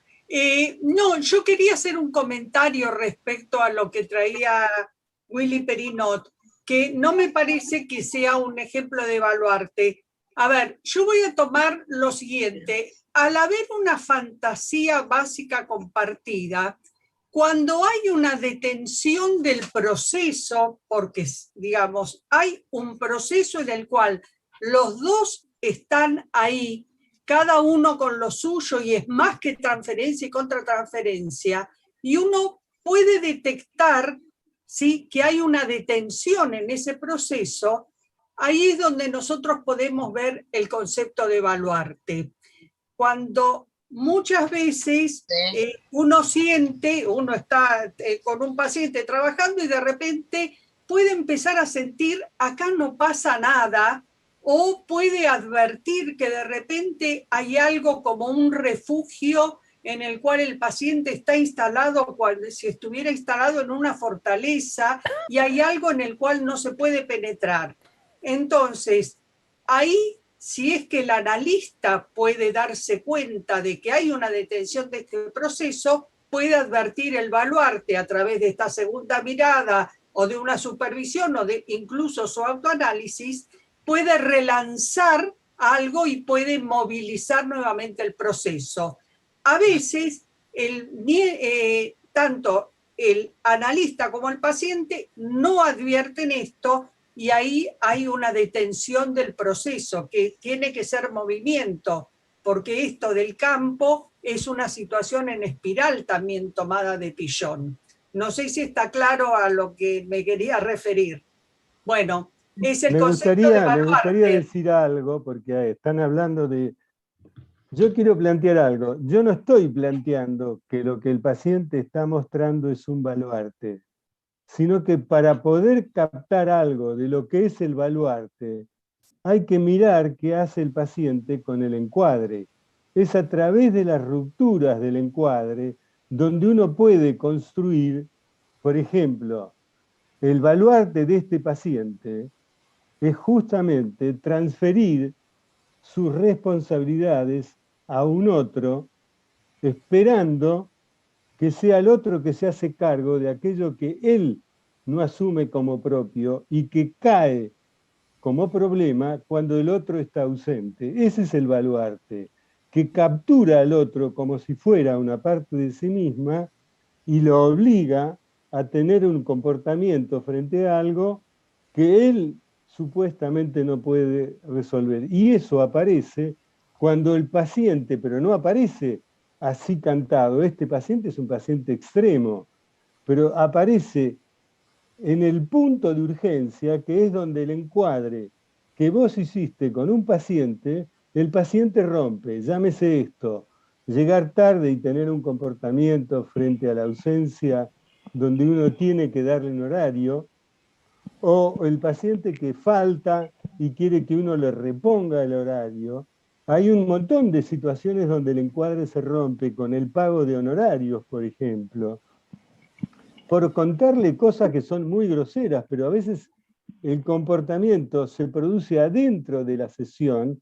No, yo quería hacer un comentario respecto a lo que traía Willy Perinot, que no me parece que sea un ejemplo de baluarte. A ver, yo voy a tomar lo siguiente. Al haber una fantasía básica compartida, cuando hay una detención del proceso, porque, digamos, hay un proceso en el cual los dos están ahí, cada uno con lo suyo, y es más que transferencia y contratransferencia, y uno puede detectar ¿sí?, que hay una detención en ese proceso, ahí es donde nosotros podemos ver el concepto de baluarte. Cuando muchas veces uno está con un paciente trabajando y de repente puede empezar a sentir, acá no pasa nada, o puede advertir que de repente hay algo como un refugio en el cual el paciente está instalado, cual si estuviera instalado en una fortaleza, y hay algo en el cual no se puede penetrar. Entonces, ahí, si es que el analista puede darse cuenta de que hay una detención de este proceso, puede advertir el baluarte a través de esta segunda mirada o de una supervisión o de incluso su autoanálisis, puede relanzar algo y puede movilizar nuevamente el proceso. A veces, tanto el analista como el paciente no advierten esto y ahí hay una detención del proceso que tiene que ser movimiento, porque esto del campo es una situación en espiral también tomada de Pillon. No sé si está claro a lo que me quería referir. Bueno, es el concepto de baluarte. Me gustaría decir algo, porque están hablando de... Yo quiero plantear algo. Yo no estoy planteando que lo que el paciente está mostrando es un baluarte, sino que para poder captar algo de lo que es el baluarte, hay que mirar qué hace el paciente con el encuadre. Es a través de las rupturas del encuadre donde uno puede construir, por ejemplo, el baluarte de este paciente es justamente transferir sus responsabilidades a un otro, esperando que sea el otro que se hace cargo de aquello que él no asume como propio y que cae como problema cuando el otro está ausente. Ese es el baluarte, que captura al otro como si fuera una parte de sí misma y lo obliga a tener un comportamiento frente a algo que él supuestamente no puede resolver. Y eso aparece cuando el paciente, pero no aparece así cantado, este paciente es un paciente extremo, pero aparece en el punto de urgencia, que es donde el encuadre que vos hiciste con un paciente, el paciente rompe, llámese esto, llegar tarde y tener un comportamiento frente a la ausencia donde uno tiene que darle un horario, o el paciente que falta y quiere que uno le reponga el horario. Hay un montón de situaciones donde el encuadre se rompe con el pago de honorarios, por ejemplo, por contarle cosas que son muy groseras, pero a veces el comportamiento se produce adentro de la sesión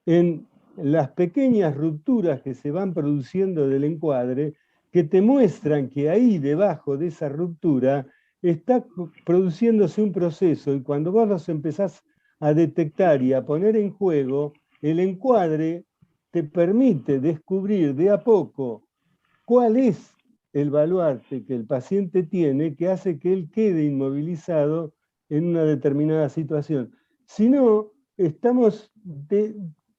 en las pequeñas rupturas que se van produciendo del encuadre, que te muestran que ahí debajo de esa ruptura está produciéndose un proceso, y cuando vos los empezás a detectar y a poner en juego, el encuadre te permite descubrir de a poco cuál es el baluarte que el paciente tiene que hace que él quede inmovilizado en una determinada situación. Si no,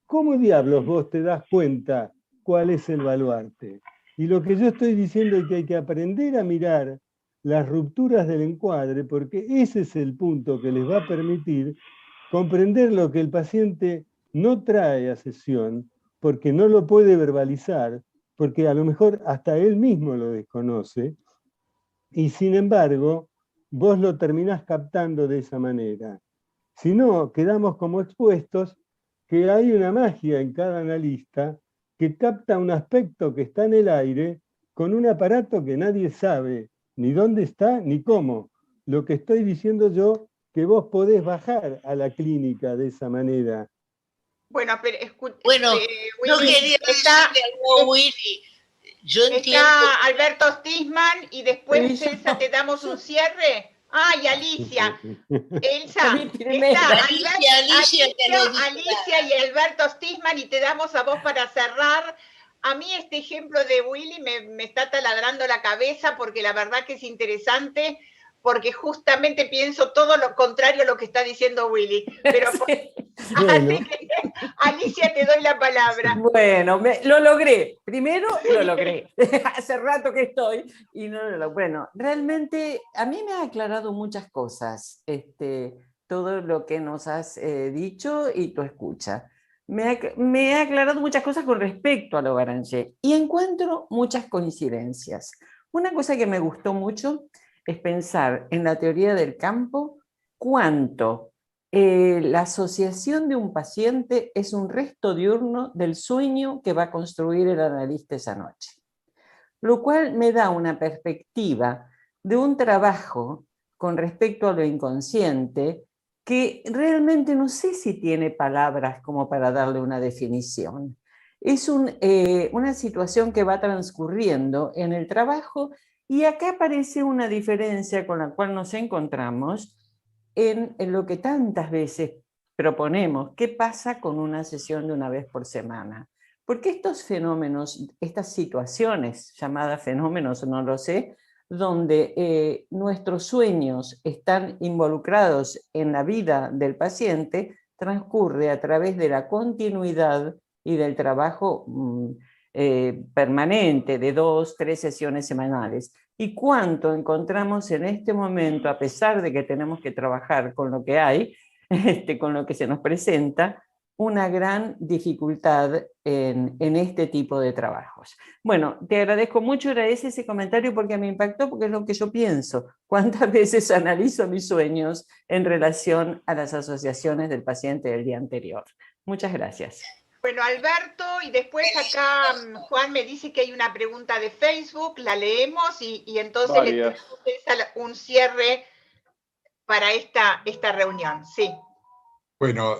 ¿cómo diablos vos te das cuenta cuál es el baluarte? Y lo que yo estoy diciendo es que hay que aprender a mirar las rupturas del encuadre, porque ese es el punto que les va a permitir comprender lo que el paciente no trae a sesión, porque no lo puede verbalizar, porque a lo mejor hasta él mismo lo desconoce, y sin embargo, vos lo terminás captando de esa manera. Si no, quedamos como expuestos que hay una magia en cada analista que capta un aspecto que está en el aire con un aparato que nadie sabe ni dónde está ni cómo. Lo que estoy diciendo yo, que vos podés bajar a la clínica de esa manera. Bueno, pero bueno, yo quería decirle algo a Willy. Yo entiendo. Está Alberto Stisman y después, Elsa, te damos un cierre. Ay, Alicia. Elsa, Alicia y Alberto Stisman, y te damos a vos para cerrar. A mí este ejemplo de Willy me está taladrando la cabeza porque la verdad que es interesante, porque justamente pienso todo lo contrario a lo que está diciendo Willy. Pero Bueno. así que, Alicia, te doy la palabra. Bueno, lo logré. Primero lo logré. Hace rato que estoy y no lo logré. Bueno, realmente a mí me ha aclarado muchas cosas, todo lo que nos has dicho y tu escucha. Me ha aclarado muchas cosas con respecto a lo Beranger y encuentro muchas coincidencias. Una cosa que me gustó mucho es pensar en la teoría del campo cuánto la asociación de un paciente es un resto diurno del sueño que va a construir el analista esa noche. Lo cual me da una perspectiva de un trabajo con respecto a lo inconsciente que realmente no sé si tiene palabras como para darle una definición. Es una situación que va transcurriendo en el trabajo y acá aparece una diferencia con la cual nos encontramos en lo que tantas veces proponemos, ¿qué pasa con una sesión de una vez por semana? Porque estos fenómenos, estas situaciones llamadas fenómenos, no lo sé, donde nuestros sueños están involucrados en la vida del paciente, transcurre a través de la continuidad y del trabajo permanente de 2, 3 sesiones semanales. Y cuánto encontramos en este momento, a pesar de que tenemos que trabajar con lo que hay, con lo que se nos presenta, una gran dificultad en este tipo de trabajos. Bueno, te agradezco mucho, agradece ese comentario porque me impactó, porque es lo que yo pienso. ¿Cuántas veces analizo mis sueños en relación a las asociaciones del paciente del día anterior? Muchas gracias. Bueno, Alberto, y después acá Juan me dice que hay una pregunta de Facebook, la leemos y entonces Varias. le tenemos un cierre para esta reunión. Sí. Bueno,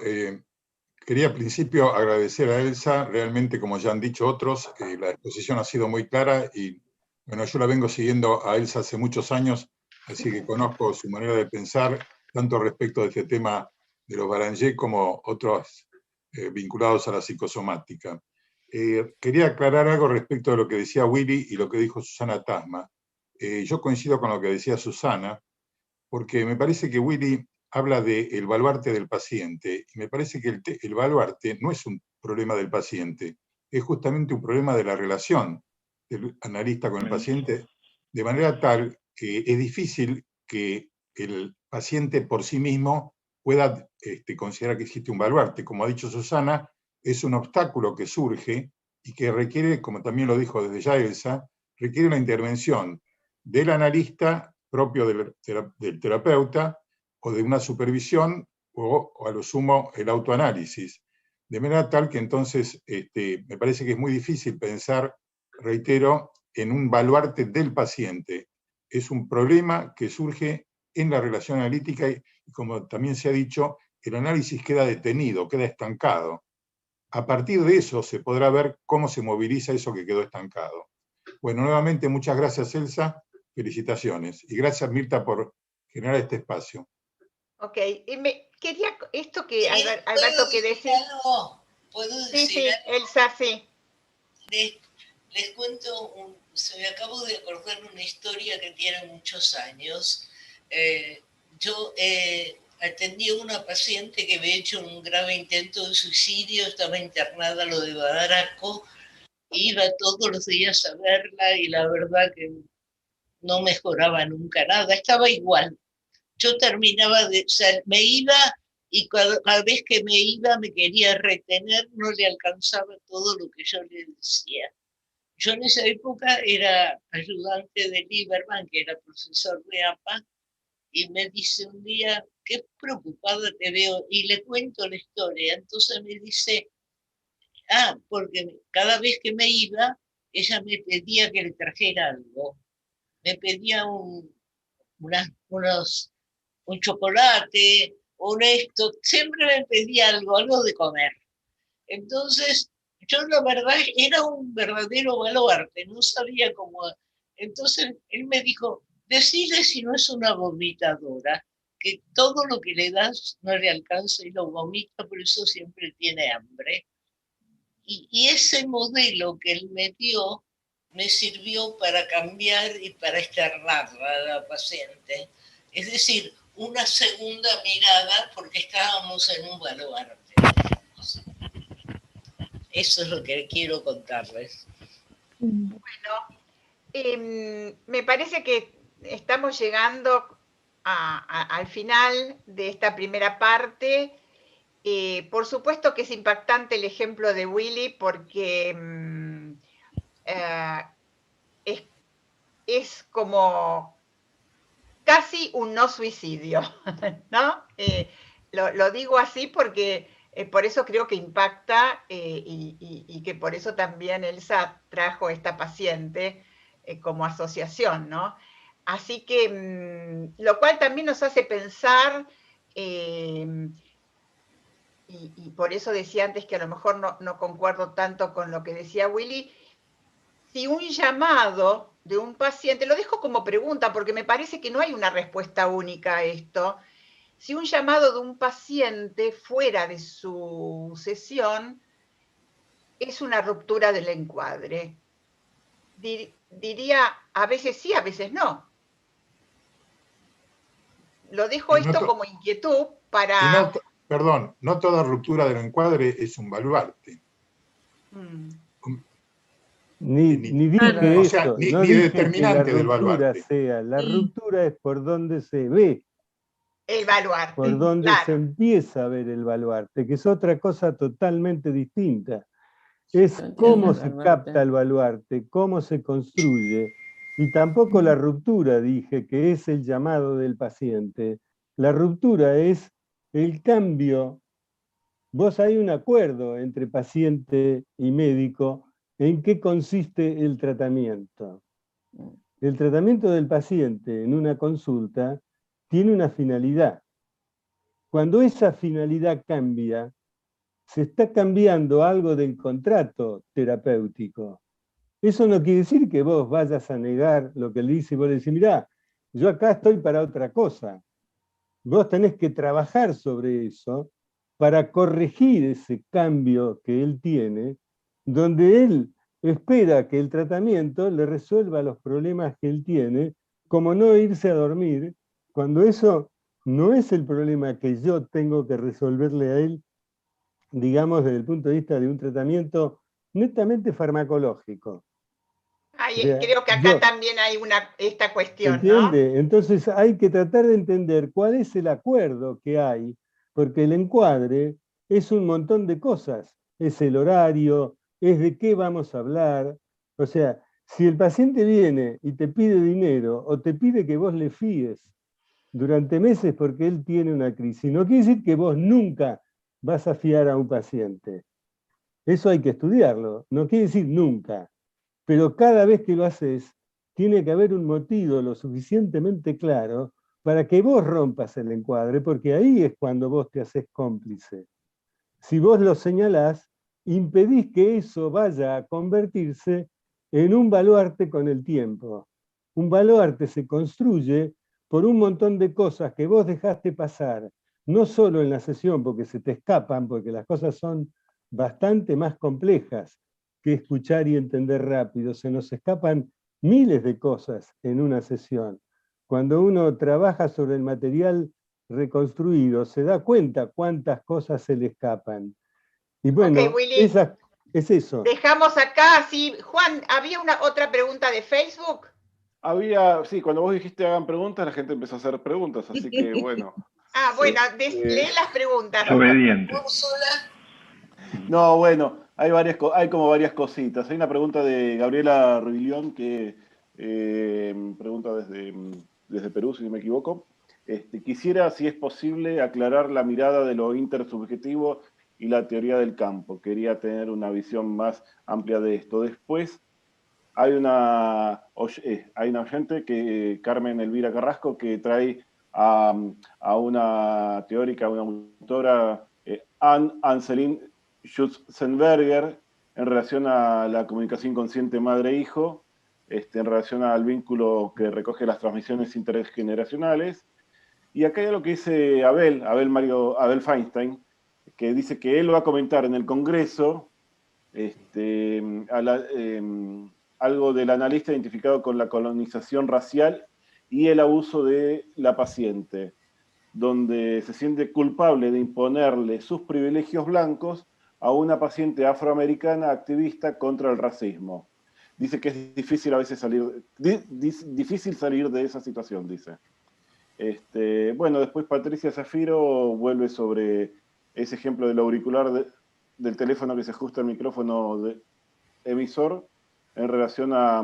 quería al principio agradecer a Elsa, realmente como ya han dicho otros, la exposición ha sido muy clara y bueno, yo la vengo siguiendo a Elsa hace muchos años, así que conozco su manera de pensar, tanto respecto de este tema de los Beranger como otros vinculados a la psicosomática. Quería aclarar algo respecto de lo que decía Willy y lo que dijo Susana Tasma. Yo coincido con lo que decía Susana, porque me parece que Willy habla del baluarte del paciente, y me parece que el baluarte no es un problema del paciente, es justamente un problema de la relación del analista con el paciente, de manera tal que es difícil que el paciente por sí mismo pueda considerar que existe un baluarte. Como ha dicho Susana, es un obstáculo que surge y que requiere, como también lo dijo desde ya Elsa, requiere la intervención del analista propio del terapeuta, o de una supervisión, o a lo sumo el autoanálisis. De manera tal que entonces me parece que es muy difícil pensar, reitero, en un baluarte del paciente. Es un problema que surge en la relación analítica y como también se ha dicho, el análisis queda detenido, queda estancado. A partir de eso se podrá ver cómo se moviliza eso que quedó estancado. Bueno, nuevamente muchas gracias, Elsa, felicitaciones. Y gracias, Mirta, por generar este espacio. Ok, y quería esto que Alberto que decía. ¿Puedo decir algo? Elsa, sí. Les cuento, se me acabo de acordar una historia que tiene muchos años. Yo atendí a una paciente que había hecho un grave intento de suicidio, estaba internada, lo de Badaraco, iba todos los días a verla y la verdad que no mejoraba nunca nada, estaba igual. Yo terminaba me iba y cada vez que me iba me quería retener, no le alcanzaba todo lo que yo le decía. Yo en esa época era ayudante de Lieberman, que era profesor de APA, y me dice un día, qué preocupada te veo, y le cuento la historia. Entonces me dice, porque cada vez que me iba, ella me pedía que le trajera algo. Me pedía un chocolate, siempre me pedía algo de comer. Entonces, yo la verdad era un verdadero baluarte, no sabía cómo. Entonces, él me dijo, decile si no es una vomitadora, que todo lo que le das no le alcanza y lo vomita, por eso siempre tiene hambre. Y ese modelo que él me dio me sirvió para cambiar y para externarla a la paciente. Es decir, una segunda mirada porque estábamos en un baluarte. Eso es lo que quiero contarles. Bueno, me parece que estamos llegando al final de esta primera parte. Por supuesto que es impactante el ejemplo de Willy porque es como casi un no suicidio, ¿no? Lo digo así porque por eso creo que impacta y que por eso también Elsa trajo esta paciente como asociación, ¿no? Así que, lo cual también nos hace pensar, y por eso decía antes que a lo mejor no concuerdo tanto con lo que decía Willy, si un llamado de un paciente, lo dejo como pregunta porque me parece que no hay una respuesta única a esto, si un llamado de un paciente fuera de su sesión es una ruptura del encuadre. Diría, a veces sí, a veces no. Lo dejo esto como inquietud para... Perdón, no toda ruptura del encuadre es un baluarte. Ni dije o sea, eso, ni dije determinante que del baluarte. la ruptura es por donde se ve. El baluarte. Por donde claro. se empieza a ver el baluarte, que es otra cosa totalmente distinta. Es cómo se capta el baluarte, cómo se construye. Y tampoco la ruptura, dije, que es el llamado del paciente. La ruptura es el cambio. Vos hay un acuerdo entre paciente y médico en qué consiste el tratamiento. El tratamiento del paciente en una consulta tiene una finalidad. Cuando esa finalidad cambia, se está cambiando algo del contrato terapéutico. Eso no quiere decir que vos vayas a negar lo que le dice y vos le decís, mirá, yo acá estoy para otra cosa. Vos tenés que trabajar sobre eso para corregir ese cambio que él tiene, donde él espera que el tratamiento le resuelva los problemas que él tiene, como no irse a dormir, cuando eso no es el problema que yo tengo que resolverle a él, digamos, desde el punto de vista de un tratamiento netamente farmacológico. Creo que acá también hay esta cuestión, ¿entiende? ¿No? Entonces hay que tratar de entender cuál es el acuerdo que hay, porque el encuadre es un montón de cosas. Es el horario, es de qué vamos a hablar. O sea, si el paciente viene y te pide dinero o te pide que vos le fíes durante meses porque él tiene una crisis, no quiere decir que vos nunca vas a fiar a un paciente. Eso hay que estudiarlo, no quiere decir nunca. Pero cada vez que lo haces, tiene que haber un motivo lo suficientemente claro para que vos rompas el encuadre, porque ahí es cuando vos te haces cómplice. Si vos lo señalás, impedís que eso vaya a convertirse en un baluarte con el tiempo. Un baluarte se construye por un montón de cosas que vos dejaste pasar, no solo en la sesión, porque se te escapan, porque las cosas son bastante más complejas que escuchar y entender rápido. Se nos escapan miles de cosas en una sesión. Cuando uno trabaja sobre el material reconstruido, se da cuenta cuántas cosas se le escapan. Y bueno, Willy, es eso. Dejamos acá, sí. Juan, ¿había otra pregunta de Facebook? Sí, cuando vos dijiste hagan preguntas, la gente empezó a hacer preguntas, así que bueno. Bueno, lee las preguntas. Obediente. No, bueno, hay como varias cositas. Hay una pregunta de Gabriela Rubillón que pregunta desde Perú, si no me equivoco. Quisiera, si es posible, aclarar la mirada de lo intersubjetivo y la teoría del campo. Quería tener una visión más amplia de esto. Después, hay una oyente, Carmen Elvira Carrasco, que trae a una teórica, una autora, Anne-Céline Schutzenberger, en relación a la comunicación consciente madre-hijo, en relación al vínculo que recoge las transmisiones intergeneracionales. Y acá hay lo que dice Abel Feinstein, que dice que él va a comentar en el Congreso algo del analista identificado con la colonización racial y el abuso de la paciente, donde se siente culpable de imponerle sus privilegios blancos a una paciente afroamericana activista contra el racismo. Dice que es difícil a veces difícil salir de esa situación, dice. Bueno, después Patricia Zafiro vuelve sobre ese ejemplo del auricular del teléfono que se ajusta al micrófono emisor en relación a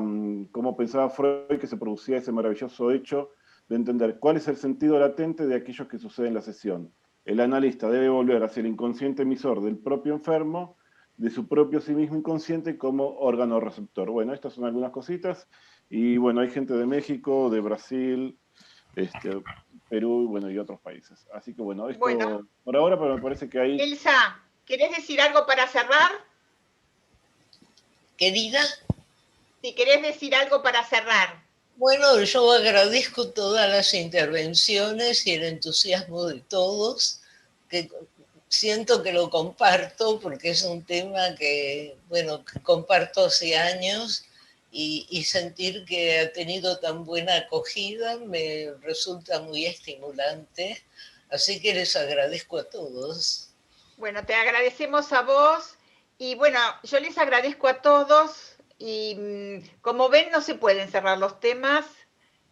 cómo pensaba Freud que se producía ese maravilloso hecho de entender cuál es el sentido latente de aquello que sucede en la sesión. El analista debe volver hacia el inconsciente emisor del propio enfermo, de su propio sí mismo inconsciente como órgano receptor. Bueno, estas son algunas cositas, y bueno, hay gente de México, de Brasil, Perú, bueno, y otros países. Así que bueno, esto por ahora, pero me parece que hay... Elsa, ¿querés decir algo para cerrar? Querida. Si querés decir algo para cerrar. Bueno, yo agradezco todas las intervenciones y el entusiasmo de todos, que siento que lo comparto porque es un tema que, bueno, que comparto hace años, y sentir que ha tenido tan buena acogida me resulta muy estimulante, así que les agradezco a todos. Bueno, te agradecemos a vos, y bueno, yo les agradezco a todos, y como ven no se pueden cerrar los temas,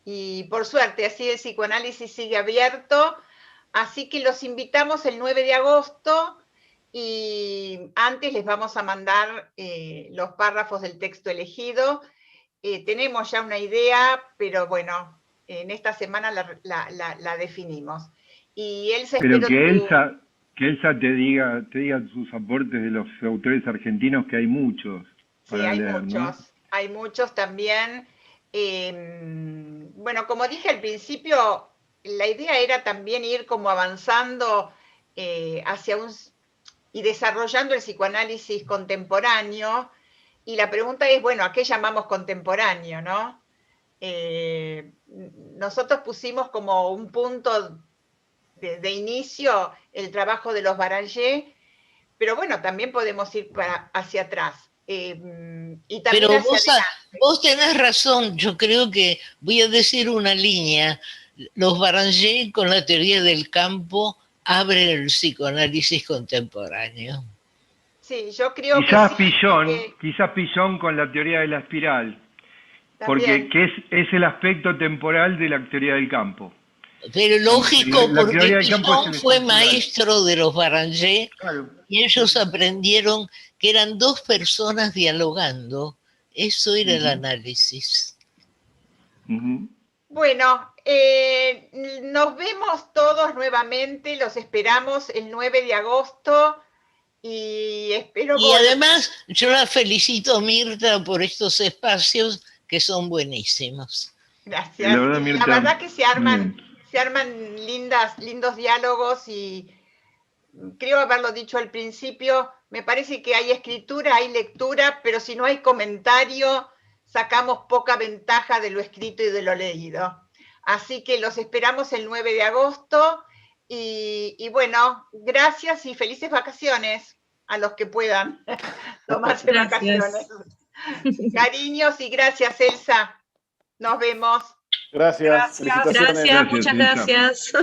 y por suerte así el psicoanálisis sigue abierto, así que los invitamos el 9 de agosto, y antes les vamos a mandar los párrafos del texto elegido. Tenemos ya una idea, pero bueno, en esta semana la definimos. Y Elsa, pero que Elsa te diga sus aportes de los autores argentinos, que hay muchos para leer, ¿no? Hay muchos también. Bueno, como dije al principio, la idea era también ir como avanzando hacia y desarrollando el psicoanálisis contemporáneo, y la pregunta es, bueno, ¿a qué llamamos contemporáneo, no? Nosotros pusimos como un punto de inicio el trabajo de los Barangé, pero bueno, también podemos ir hacia atrás. Y también pero hacia vos tenés razón, yo creo que voy a decir una línea. Los Barangé con la teoría del campo abren el psicoanálisis contemporáneo. Sí, yo creo quizás que sí, quizás Pillon con la teoría de la espiral, también. porque es el aspecto temporal de la teoría del campo. Pero lógico, porque Pillon fue maestro de los Barangé, claro, y ellos aprendieron que eran dos personas dialogando. Eso era el análisis. Bueno, nos vemos todos nuevamente, los esperamos el 9 de agosto. Y espero. Y además, yo la felicito, Mirta, por estos espacios que son buenísimos. Gracias. La verdad que se arman lindos diálogos, y creo haberlo dicho al principio, me parece que hay escritura, hay lectura, pero si no hay comentario, sacamos poca ventaja de lo escrito y de lo leído. Así que los esperamos el 9 de agosto. Y bueno, gracias y felices vacaciones a los que puedan tomarse vacaciones. Cariños y gracias, Elsa. Nos vemos. Gracias. Gracias, muchas gracias.